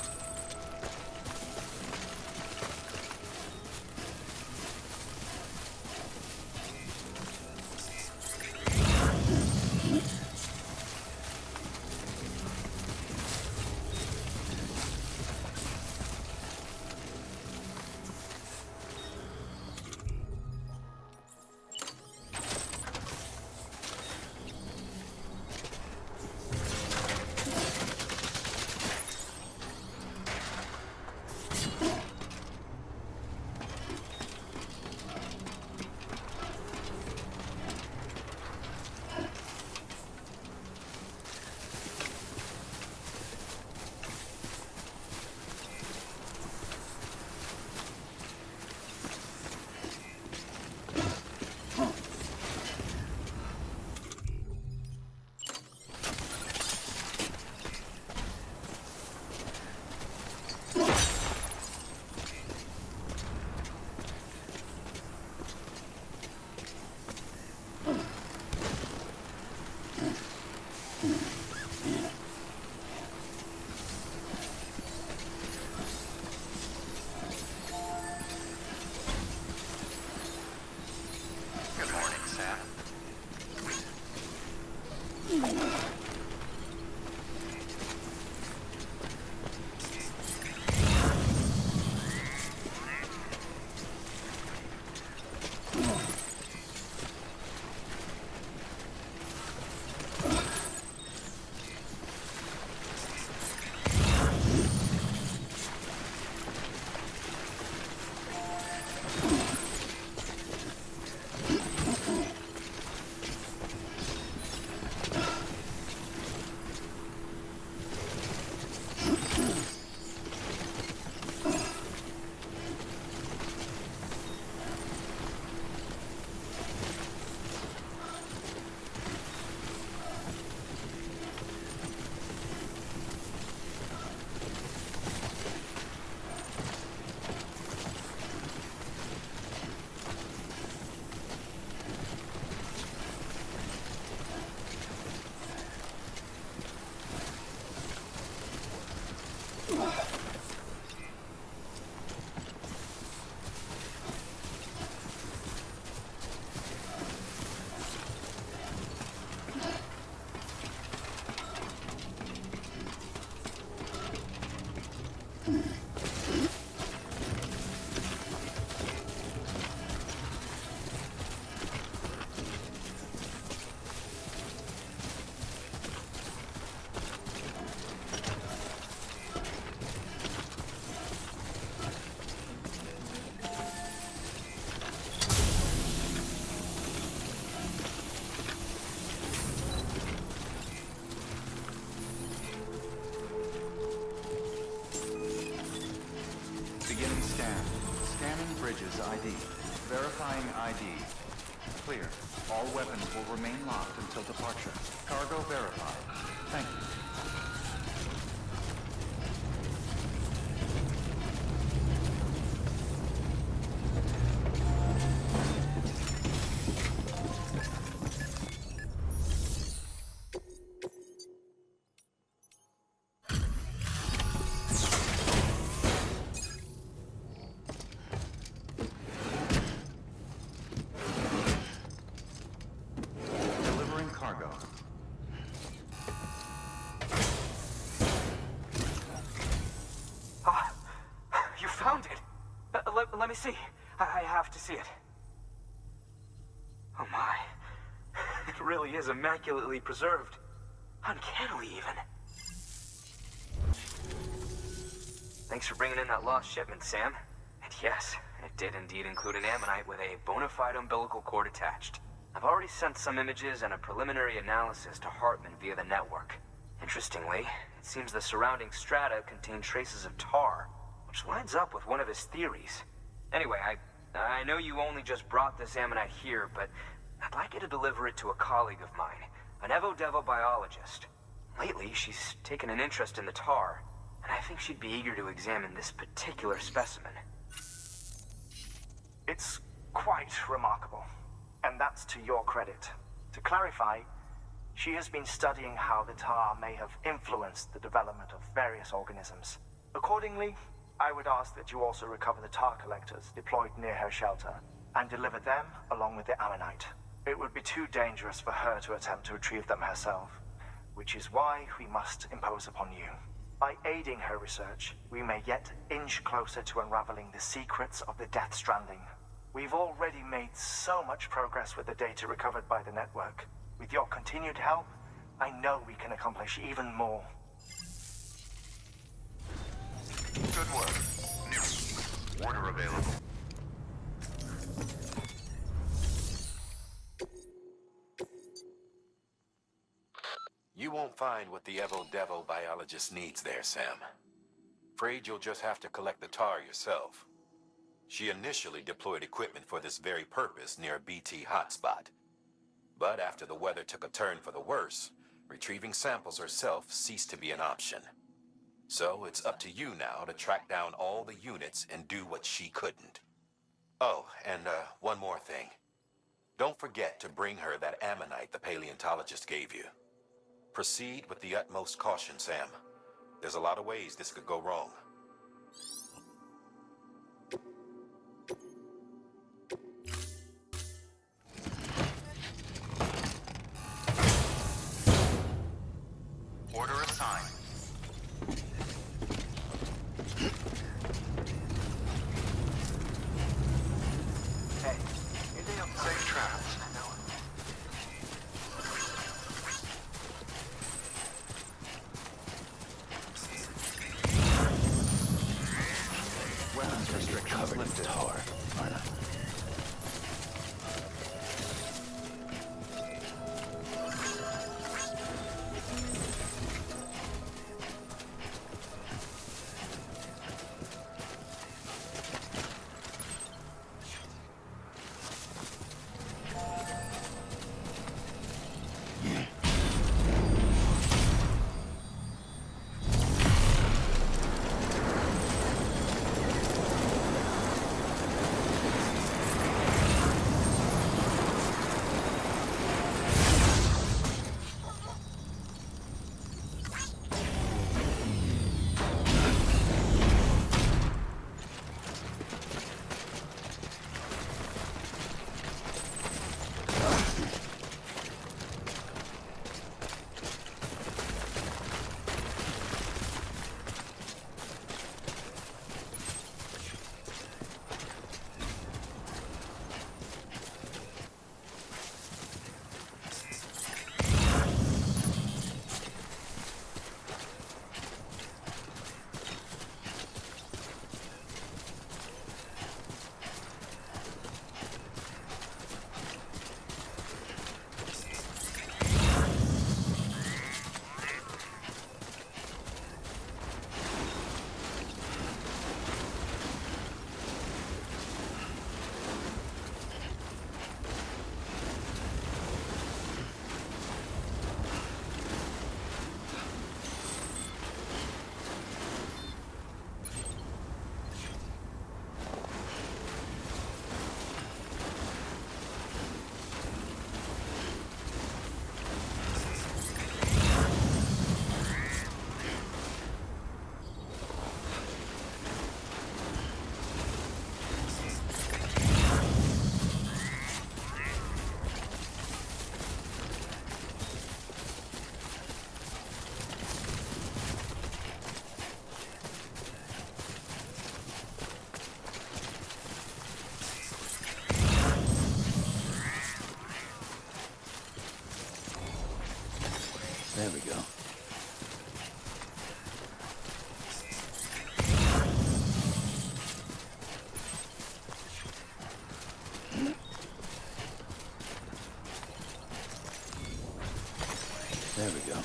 Good morning, Sam. Beginning scan. Scanning bridges ID. Verifying ID. Clear. All weapons will remain locked until departure. Cargo verified. Thank you. Delivering cargo. You found it. Let me see. I have to see it. Oh my. It really is immaculately preserved. Uncannily, even. Thanks for bringing in that lost shipment, Sam. And yes, it did indeed include an ammonite with a bona fide umbilical cord attached. I've already sent some images and a preliminary analysis to Heartman via the network. Interestingly, it seems the surrounding strata contain traces of tar, which lines up with one of his theories. Anyway, I know you only just brought this ammonite here, but I'd like you to deliver it to a colleague of mine, an Evo-Devo biologist. Lately, she's taken an interest in the tar, and I think she'd be eager to examine this particular specimen. It's quite remarkable, and that's to your credit. To clarify, she has been studying how the tar may have influenced the development of various organisms. Accordingly, I would ask that you also recover the tar collectors deployed near her shelter and deliver them along with the ammonite. It would be too dangerous for her to attempt to retrieve them herself, which is why we must impose upon you. By aiding her research, we may yet inch closer to unraveling the secrets of the Death Stranding. We've already made so much progress with the data recovered by the network. With your continued help, I know we can accomplish even more. Good work. New order available. You won't find what the Evo-Devo biologist needs there, Sam. Afraid you'll just have to collect the tar yourself. She initially deployed equipment for this very purpose near a BT hotspot. But after the weather took a turn for the worse, retrieving samples herself ceased to be an option. So it's up to you now to track down all the units and do what she couldn't. Oh, and one more thing. Don't forget to bring her that ammonite the paleontologist gave you. Proceed with the utmost caution, Sam. There's a lot of ways this could go wrong. Order assigned. Hey, safe travels. There we go.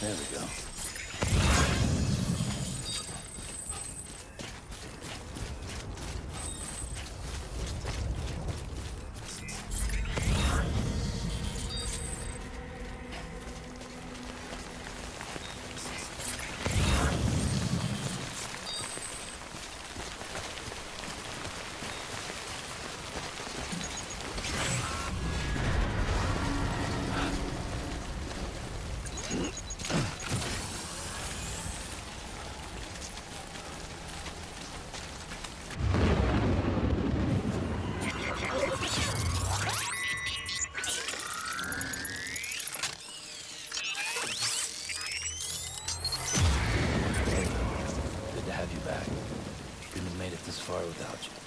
There we go. Far without you.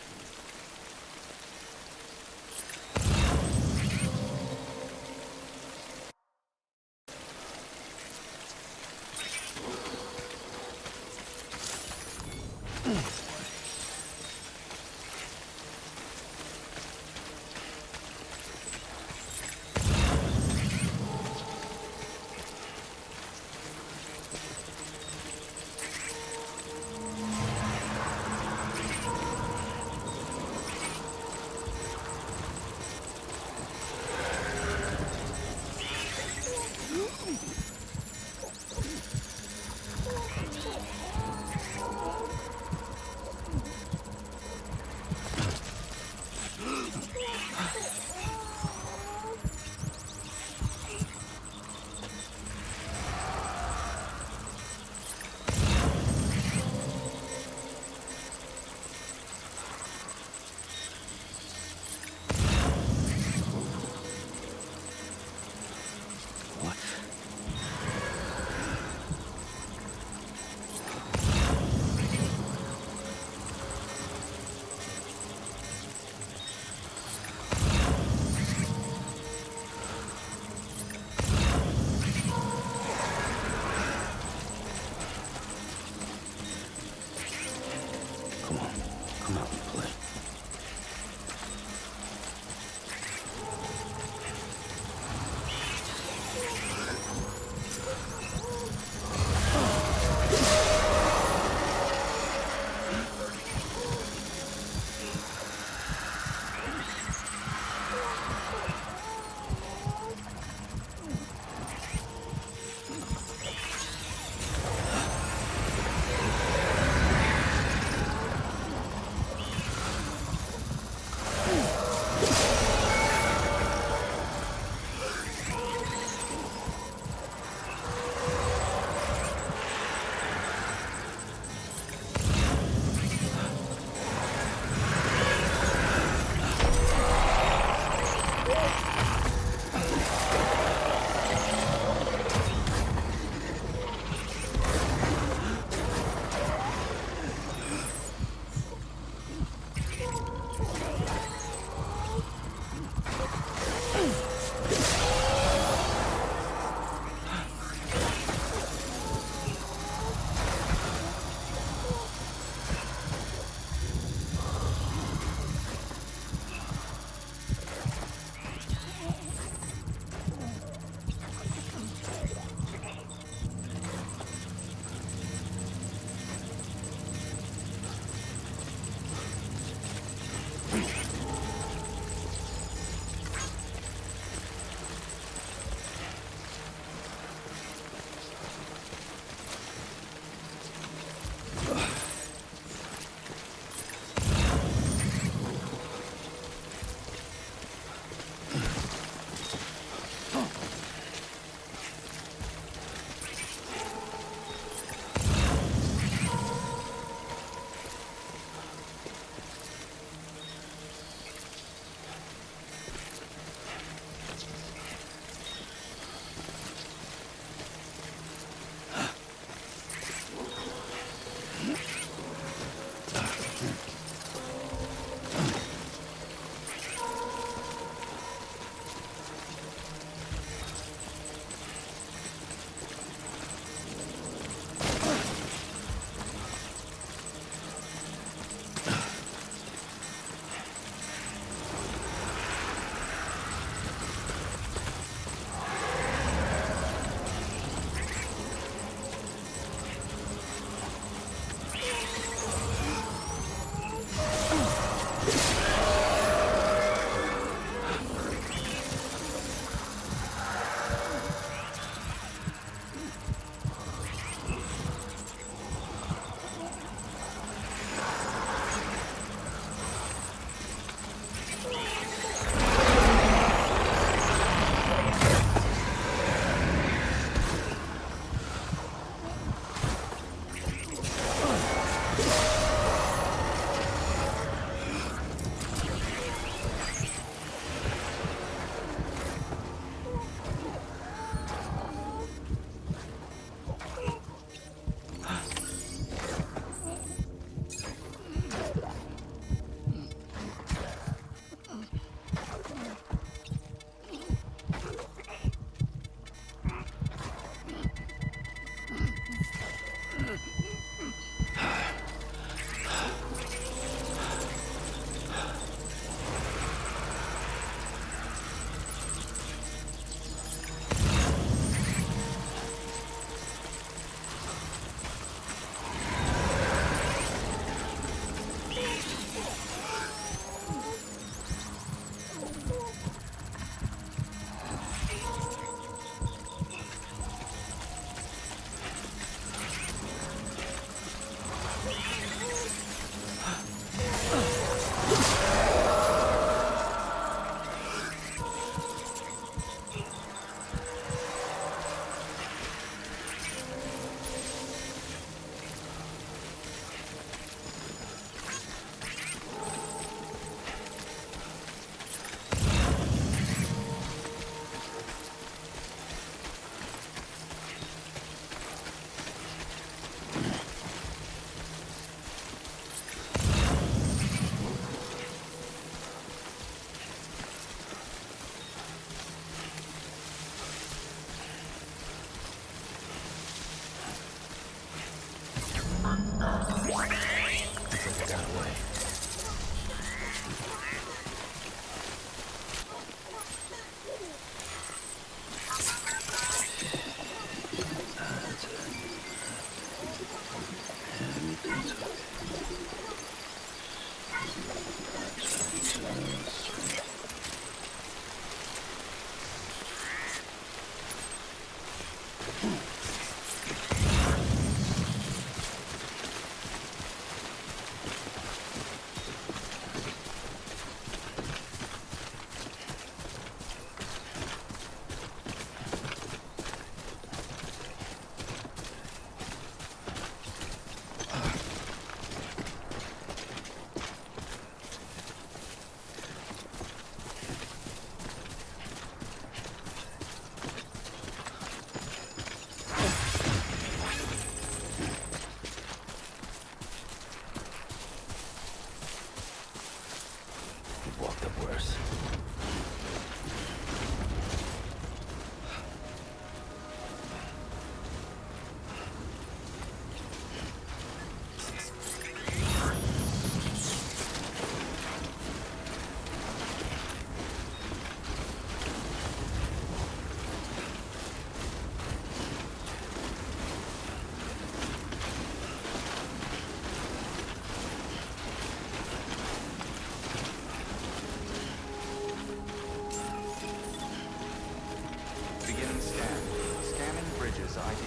ID.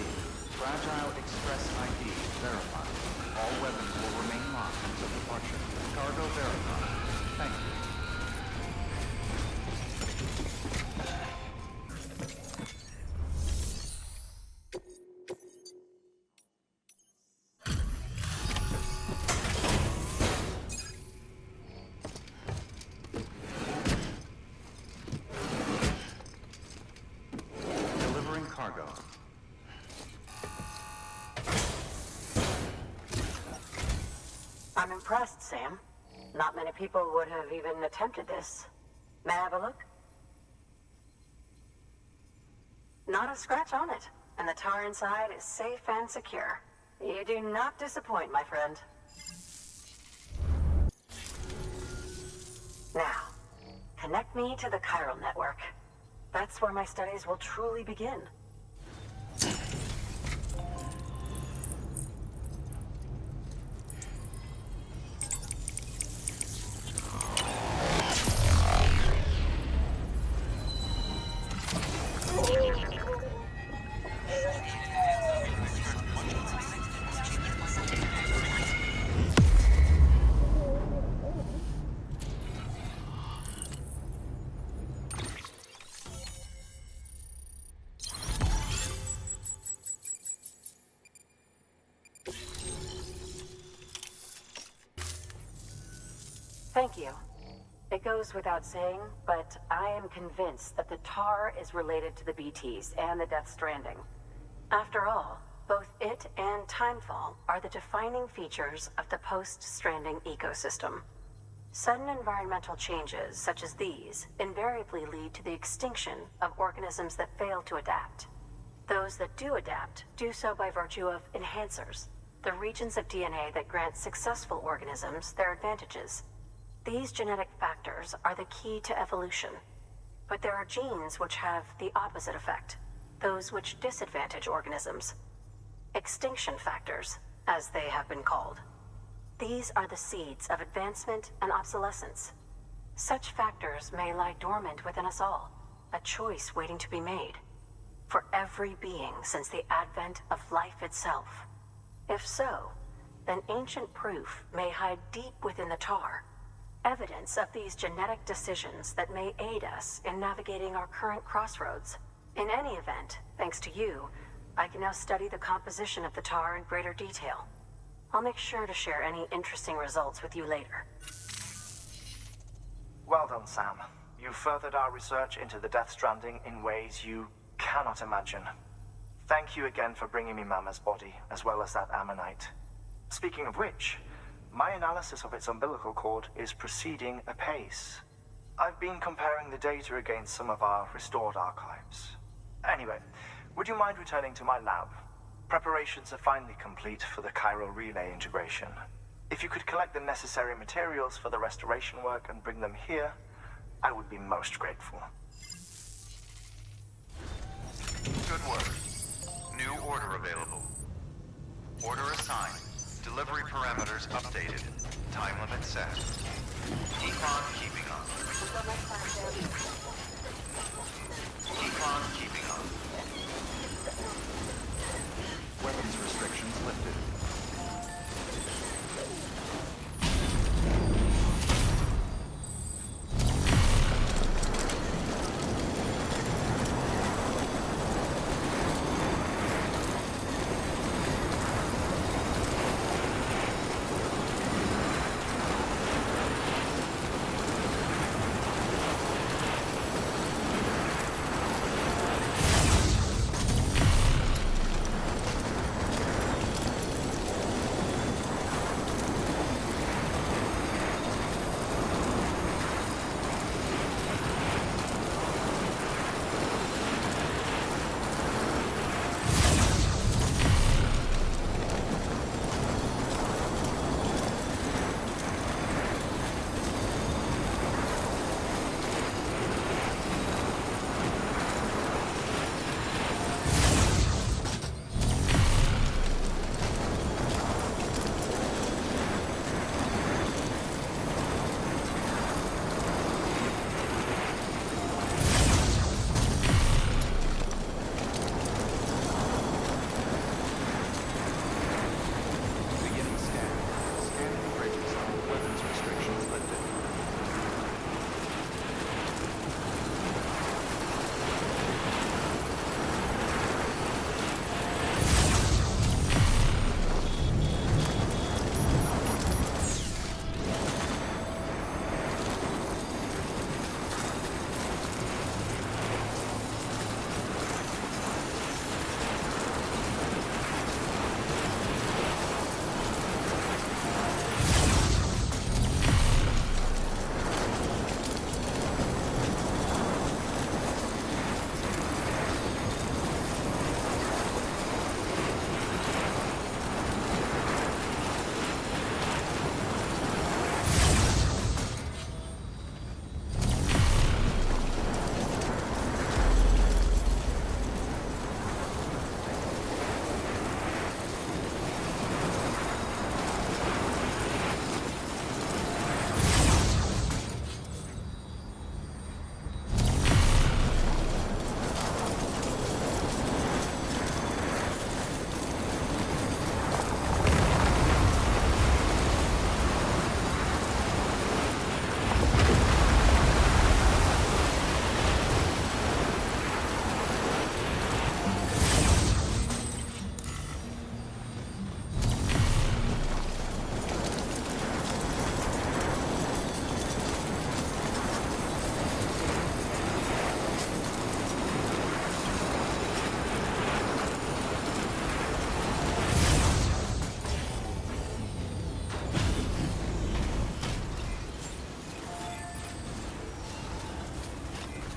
Fragile Express ID verified. All weapons will remain locked until departure. Cargo verified. Thank you. I'm impressed, Sam. Not many people would have even attempted this. May I have a look? Not a scratch on it, and the tar inside is safe and secure. You do not disappoint, my friend. Now, connect me to the chiral network. That's where my studies will truly begin. Thank you. It goes without saying, but I am convinced that the tar is related to the BTs and the Death Stranding. After all, both it and Timefall are the defining features of the post-Stranding ecosystem. Sudden environmental changes such as these invariably lead to the extinction of organisms that fail to adapt. Those that do adapt do so by virtue of enhancers, the regions of DNA that grant successful organisms their advantages. These genetic factors are the key to evolution, but there are genes which have the opposite effect, those which disadvantage organisms. Extinction factors, as they have been called. These are the seeds of advancement and obsolescence. Such factors may lie dormant within us all, a choice waiting to be made, for every being since the advent of life itself. If so, then ancient proof may hide deep within the tar, evidence of these genetic decisions that may aid us in navigating our current crossroads. In any event, thanks to you, I can now study the composition of the tar in greater detail. I'll make sure to share any interesting results with you later. Well done, Sam. You furthered our research into the Death Stranding in ways you cannot imagine. Thank you again for bringing me Mama's body, as well as that ammonite. Speaking of which, my analysis of its umbilical cord is proceeding apace. I've been comparing the data against some of our restored archives. Anyway, would you mind returning to my lab? Preparations are finally complete for the chiral relay integration. If you could collect the necessary materials for the restoration work and bring them here, I would be most grateful. Good work. New order available. Order assigned. Delivery parameters updated. Time limit set. Keep on keeping on. Keep on keeping on. Weapons restrictions lifted.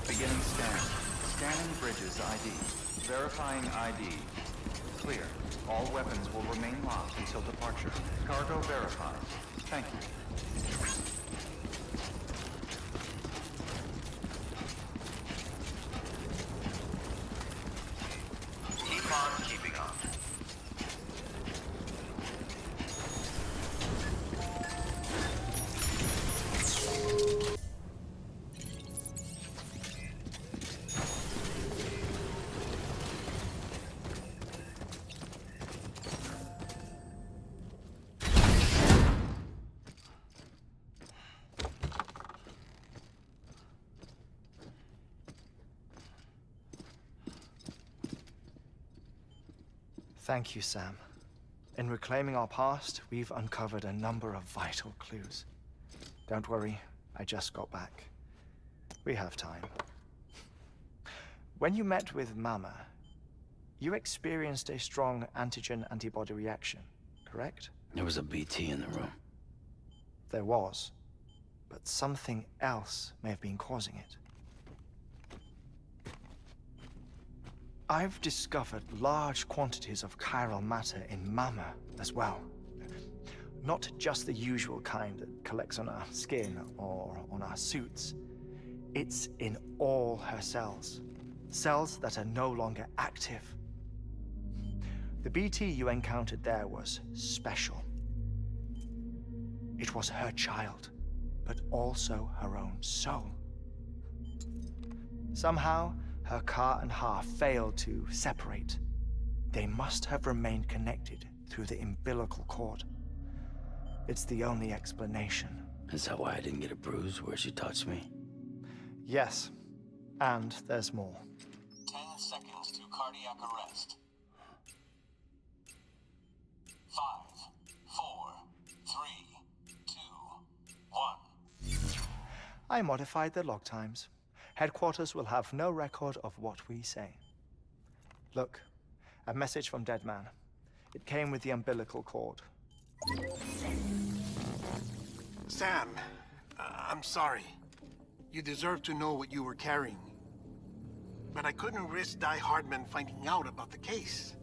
Beginning scan. Scanning bridges ID. Verifying ID. Clear. All weapons will remain locked until departure. Cargo verified. Thank you. Keep on keeping on. Thank you, Sam. In reclaiming our past, we've uncovered a number of vital clues. Don't worry, I just got back. We have time. When you met with Máma, you experienced a strong antigen-antibody reaction, correct? There was a BT in the room. There was, but something else may have been causing it. I've discovered large quantities of chiral matter in Máma as well. Not just the usual kind that collects on our skin or on our suits. It's in all her cells. Cells that are no longer active. The BT you encountered there was special. It was her child, but also her own soul. Somehow, her car and half failed to separate. They must have remained connected through the umbilical cord. It's the only explanation. Is that why I didn't get a bruise where she touched me? Yes, and there's more. 10 seconds to cardiac arrest. 5, 4, 3, 2, 1. I modified the log times. Headquarters will have no record of what we say. Look, a message from Dead Man. It came with the umbilical cord. Sam, I'm sorry. You deserve to know what you were carrying. But I couldn't risk Heartman finding out about the case.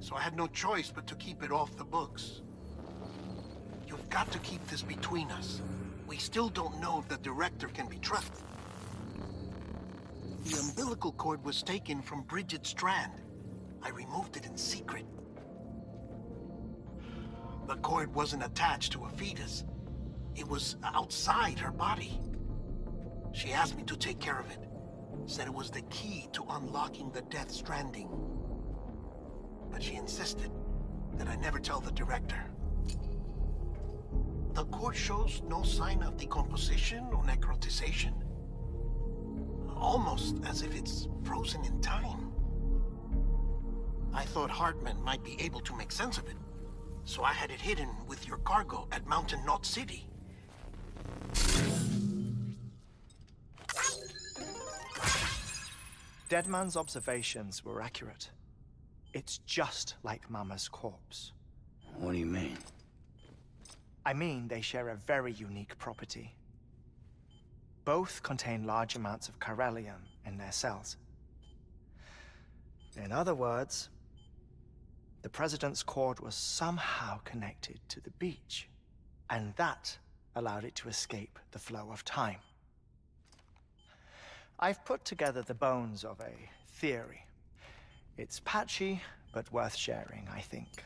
So I had no choice but to keep it off the books. You've got to keep this between us. We still don't know if the director can be trusted. The umbilical cord was taken from Bridget Strand. I removed it in secret. The cord wasn't attached to a fetus. It was outside her body. She asked me to take care of it. Said it was the key to unlocking the Death Stranding. But she insisted that I never tell the director. The cord shows no sign of decomposition or necrotization. Almost as if it's frozen in time. I thought Heartman might be able to make sense of it. So I had it hidden with your cargo at Mountain Knot City. Deadman's observations were accurate. It's just like Mama's corpse. What do you mean? I mean they share a very unique property. Both contain large amounts of chiralium in their cells. In other words, the President's cord was somehow connected to the beach, and that allowed it to escape the flow of time. I've put together the bones of a theory. It's patchy, but worth sharing, I think.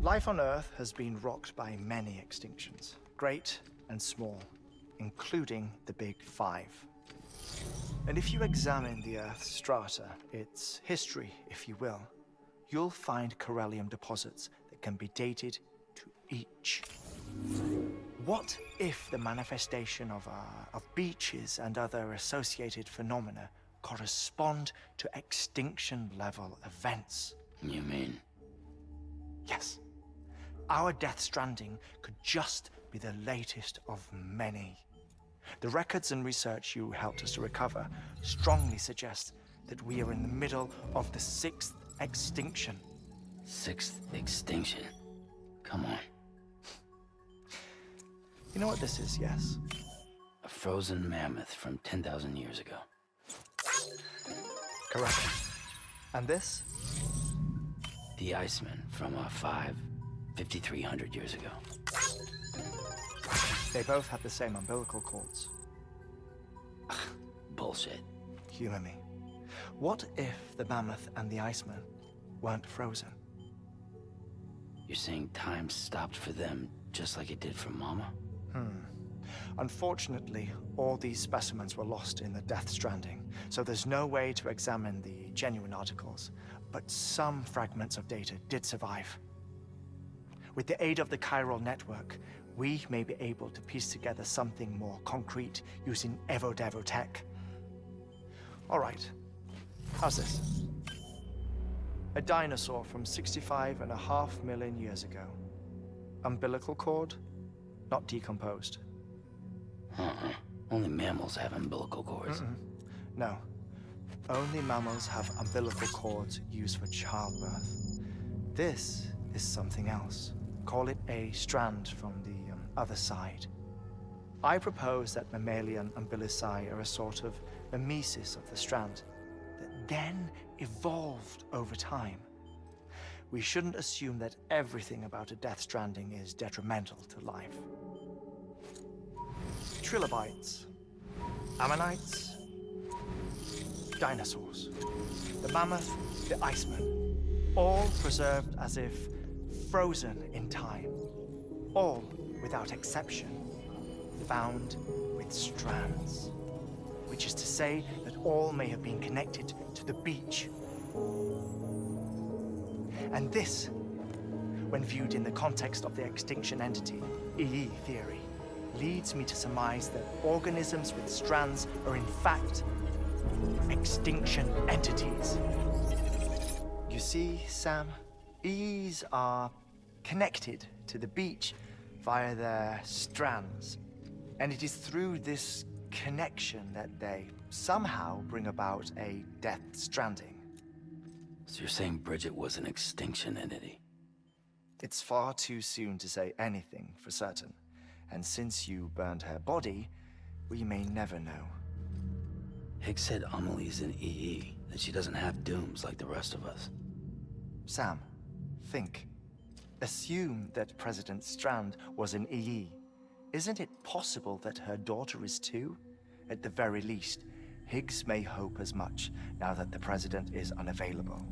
Life on Earth has been rocked by many extinctions, great and small, including the Big Five. And if you examine the Earth's strata, its history, if you will, you'll find chiralium deposits that can be dated to each. What if the manifestation of beaches and other associated phenomena correspond to extinction-level events? You mean? Yes. Our Death Stranding could just be the latest of many. The records and research you helped us to recover strongly suggest that we are in the middle of the 6th extinction. 6th extinction? Come on. You know what this is, yes? A frozen mammoth from 10,000 years ago. Correct. And this? The Iceman from 5,300 years ago. They both have the same umbilical cords. Bullshit. Humor me. What if the mammoth and the Iceman weren't frozen? You're saying time stopped for them just like it did for Mama? Unfortunately, all these specimens were lost in the Death Stranding, so there's no way to examine the genuine articles, but some fragments of data did survive. With the aid of the chiral network, we may be able to piece together something more concrete using Evo-Devo tech. All right, how's this? A dinosaur from 65.5 million years ago. Umbilical cord, not decomposed. Only mammals have umbilical cords. No. Only mammals have umbilical cords used for childbirth. This is something else. Call it a strand from the other side. I propose that mammalian umbilici are a sort of mimesis of the strand that then evolved over time. We shouldn't assume that everything about a Death Stranding is detrimental to life. Trilobites, ammonites, dinosaurs, the mammoth, the Iceman, all preserved as if frozen in time, all, without exception, found with strands. Which is to say that all may have been connected to the beach. And this, when viewed in the context of the extinction entity, EE theory, leads me to surmise that organisms with strands are in fact extinction entities. You see, Sam, EEs are connected to the beach via their strands. And it is through this connection that they somehow bring about a death stranding. So you're saying Bridget was an extinction entity? It's far too soon to say anything for certain. And since you burned her body, we may never know. Higgs said Amelie's an EE, that she doesn't have dooms like the rest of us. Sam, think. Assume that President Strand was an EE. Isn't it possible that her daughter is too? At the very least, Higgs may hope as much now that the President is unavailable.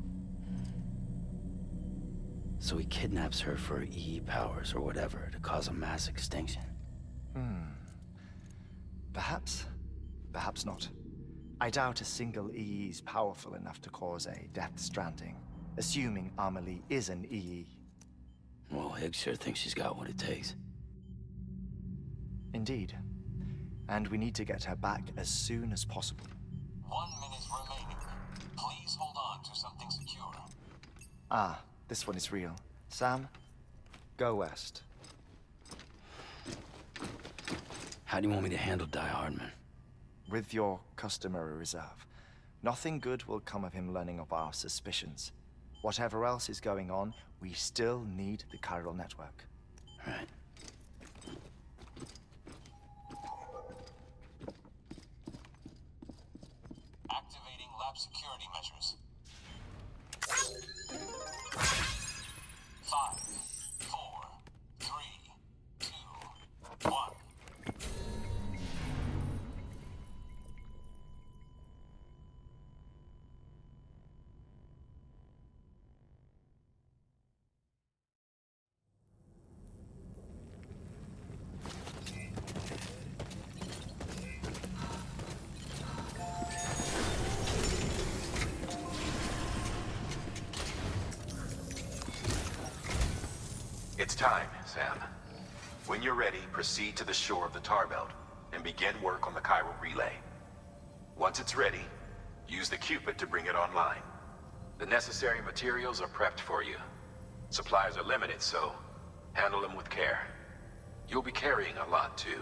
So he kidnaps her for EE powers or whatever to cause a mass extinction? Perhaps. Perhaps not. I doubt a single EE is powerful enough to cause a death stranding, assuming Amelie is an EE. Well, Higgs sure thinks she's got what it takes. Indeed. And we need to get her back as soon as possible. 1 minute remaining. Please hold on to something secure. Ah, this one is real. Sam, go west. How do you want me to handle Heartman? With your customary reserve. Nothing good will come of him learning of our suspicions. Whatever else is going on, we still need the chiral network. Right. Activating lab security measures. 5, 4, 3, 2, 1. It's time, Sam. When you're ready, proceed to the shore of the tar belt and begin work on the chiral relay. Once it's ready, use the Cupid to bring it online. The necessary materials are prepped for you. Supplies are limited, so handle them with care. You'll be carrying a lot, too.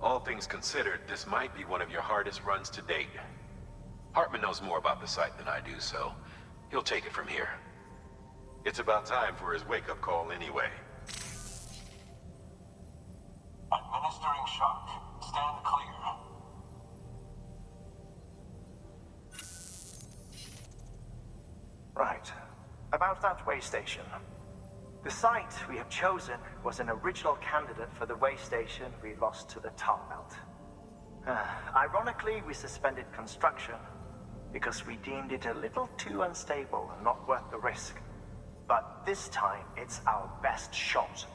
All things considered, this might be one of your hardest runs to date. Heartman knows more about the site than I do, so he'll take it from here. It's about time for his wake-up call anyway. Administering shock. Stand clear. Right. About that way station. The site we have chosen was an original candidate for the way station we lost to the tar belt. Ironically, we suspended construction because we deemed it a little too unstable and not worth the risk. But this time, it's our best shot.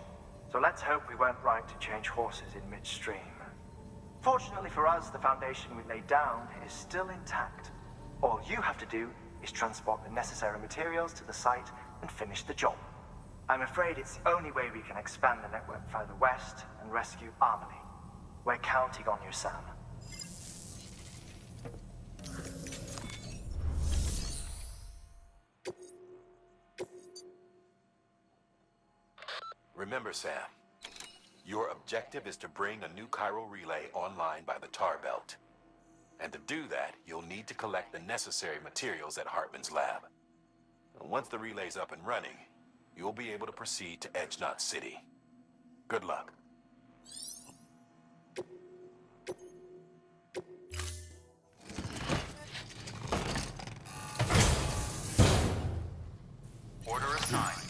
So let's hope we weren't right to change horses in midstream. Fortunately for us, the foundation we laid down is still intact. All you have to do is transport the necessary materials to the site and finish the job. I'm afraid it's the only way we can expand the network further west and rescue Amelie. We're counting on you, Sam. Remember, Sam, your objective is to bring a new chiral relay online by the tar belt. And to do that, you'll need to collect the necessary materials at Heartman's lab. And once the relay's up and running, you'll be able to proceed to Edge Knot City. Good luck. Order assigned.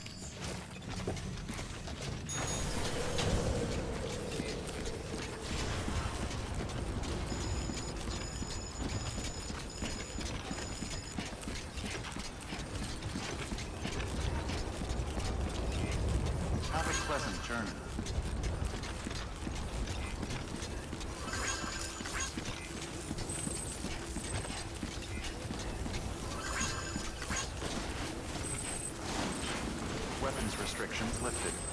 lifted.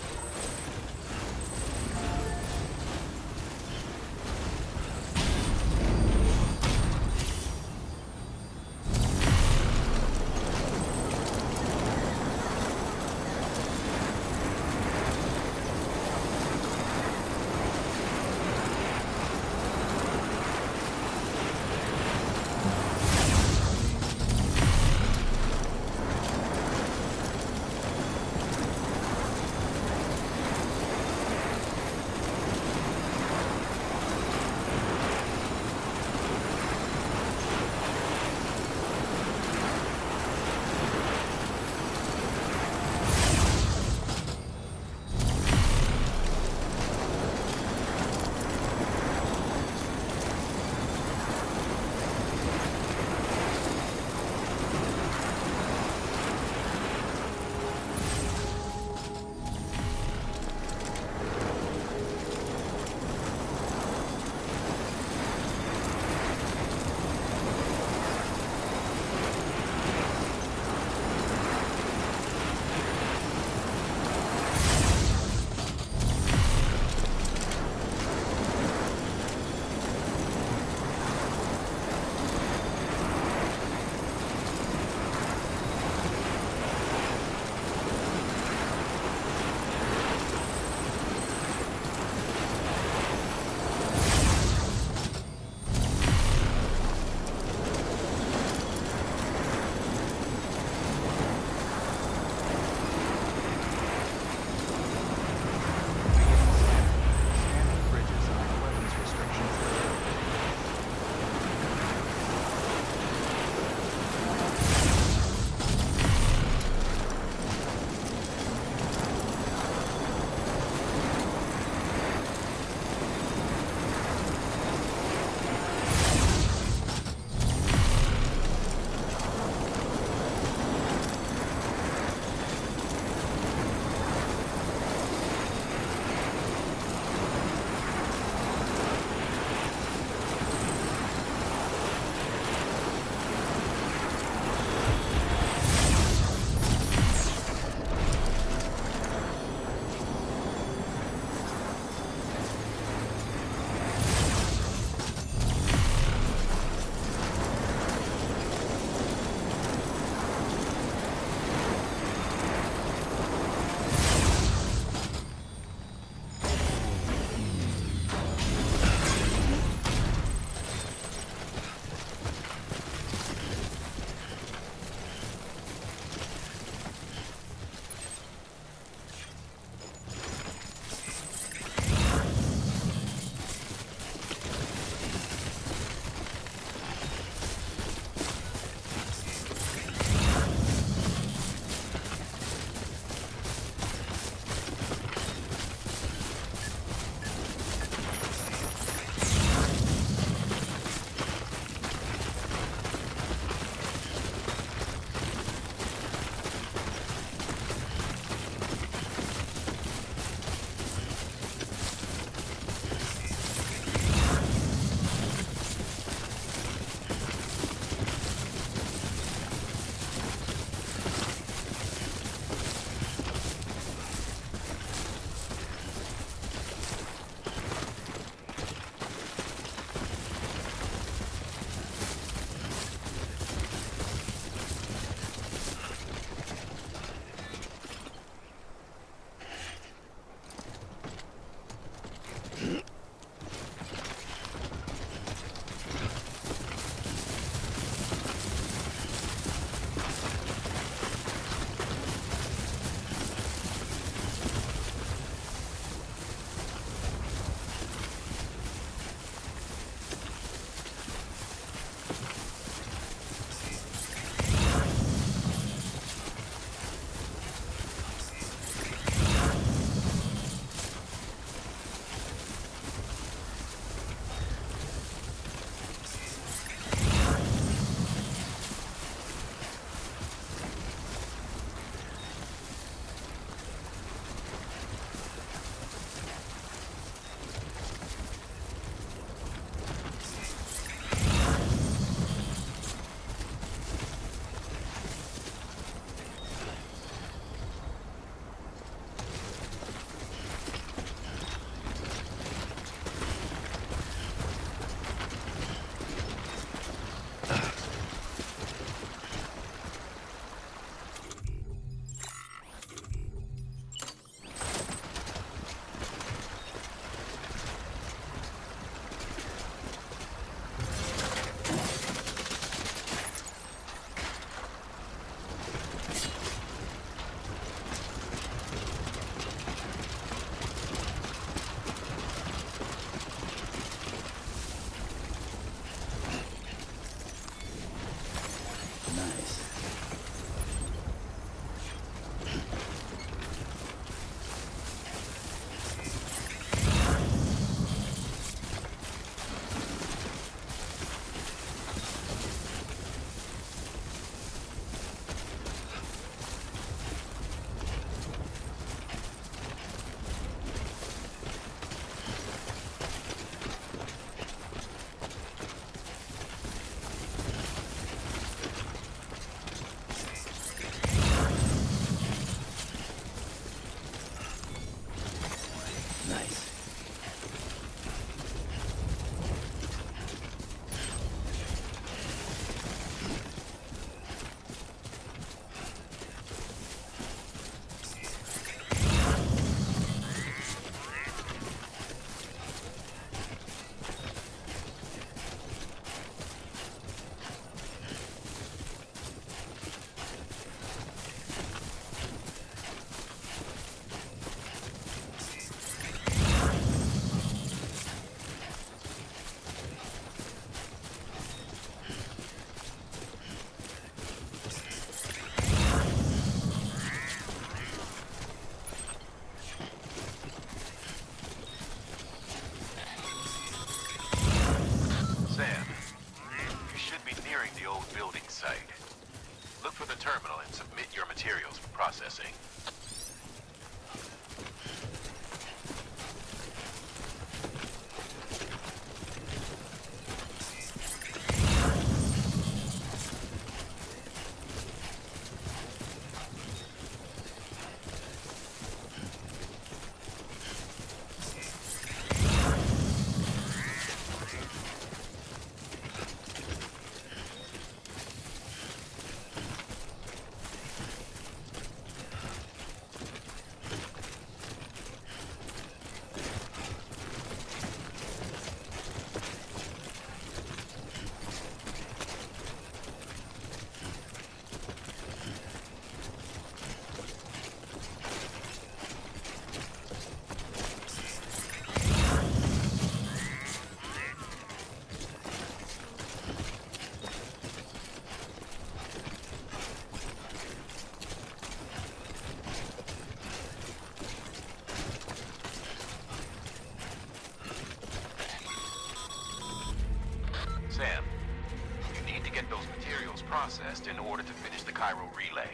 processed in order to finish the Cairo relay.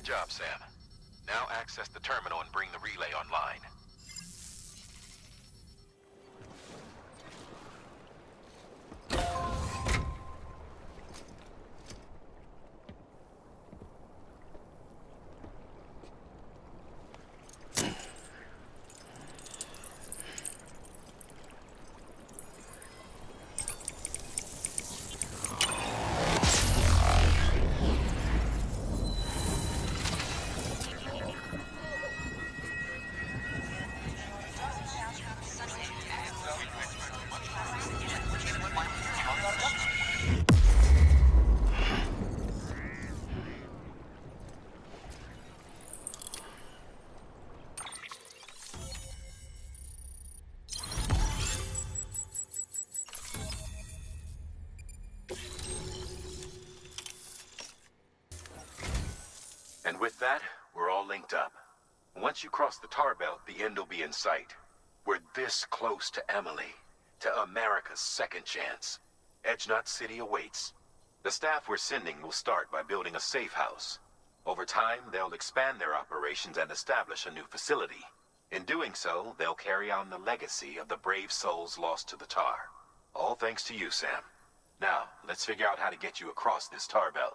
Good job, Sam. Now access the terminal and bring the relay online. And with that, we're all linked up. Once you cross the tar belt, the end will be in sight. We're this close to Emily, to America's second chance. Edgenut City awaits. The staff we're sending will start by building a safe house. Over time, they'll expand their operations and establish a new facility. In doing so, they'll carry on the legacy of the brave souls lost to the tar. All thanks to you, Sam. Now, let's figure out how to get you across this tar belt.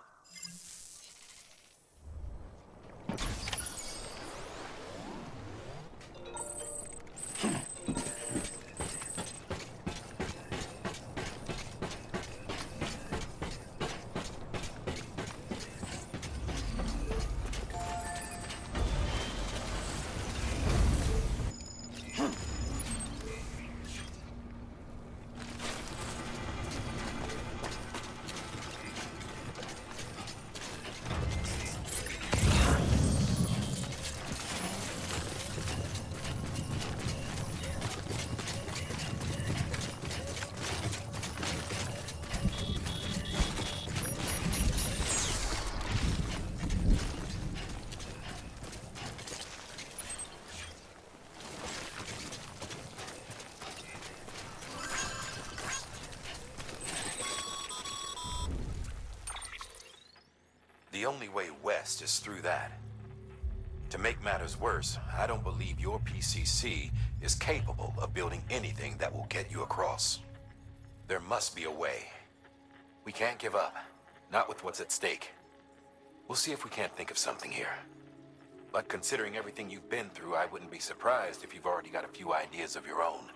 The only way west is through that. To make matters worse, I don't believe your PCC is capable of building anything that will get you across. There must be a way. We can't give up, not with what's at stake. We'll see if we can't think of something here. But considering everything you've been through, I wouldn't be surprised if you've already got a few ideas of your own.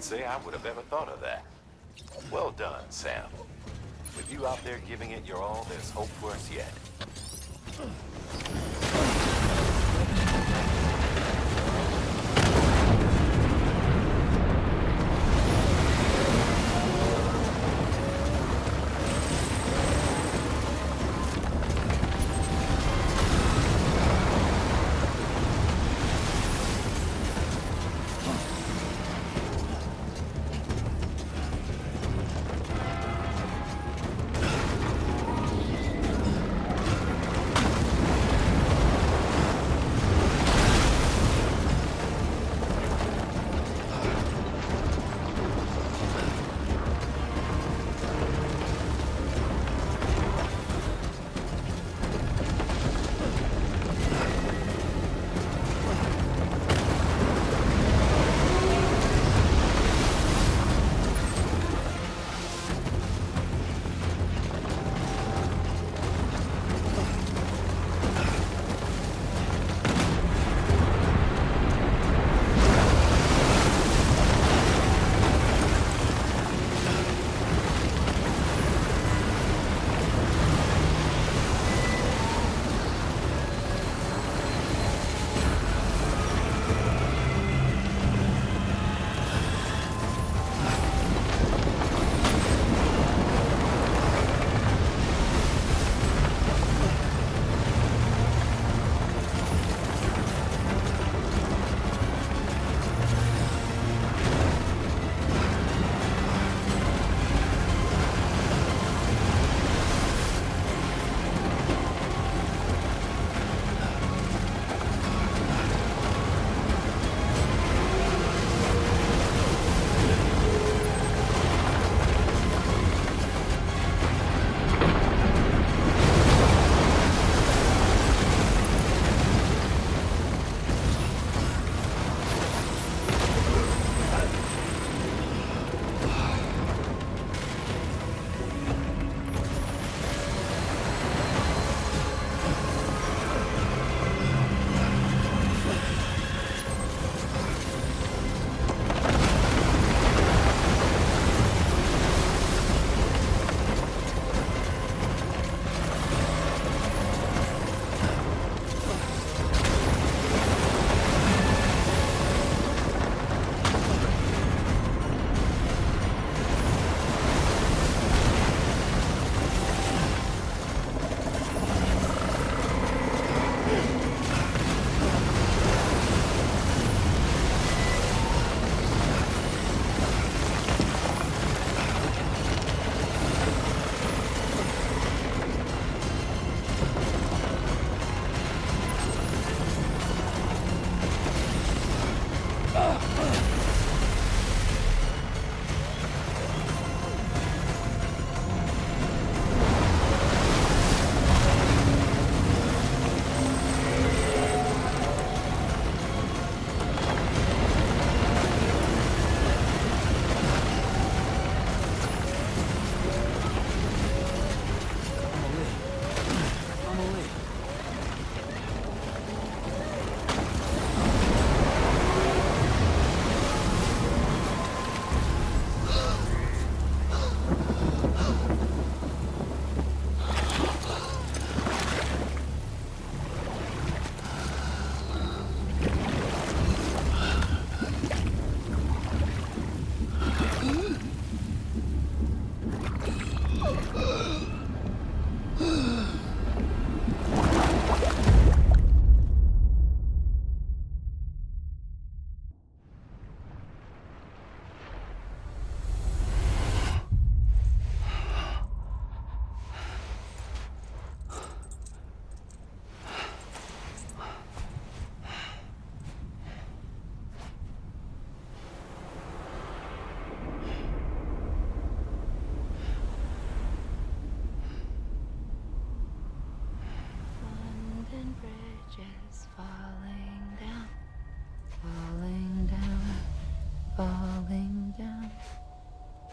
say I would have ever thought of that. Well done, Sam. With you out there giving it your all, there's hope for us yet.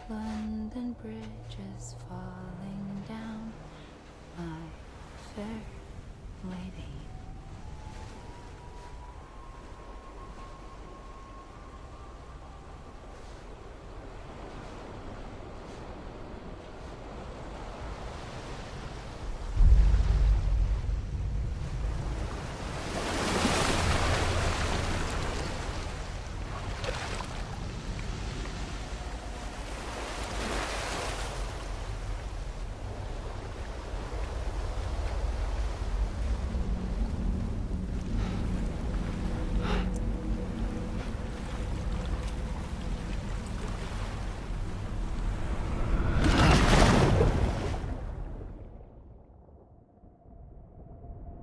London Bridge is falling down, my fair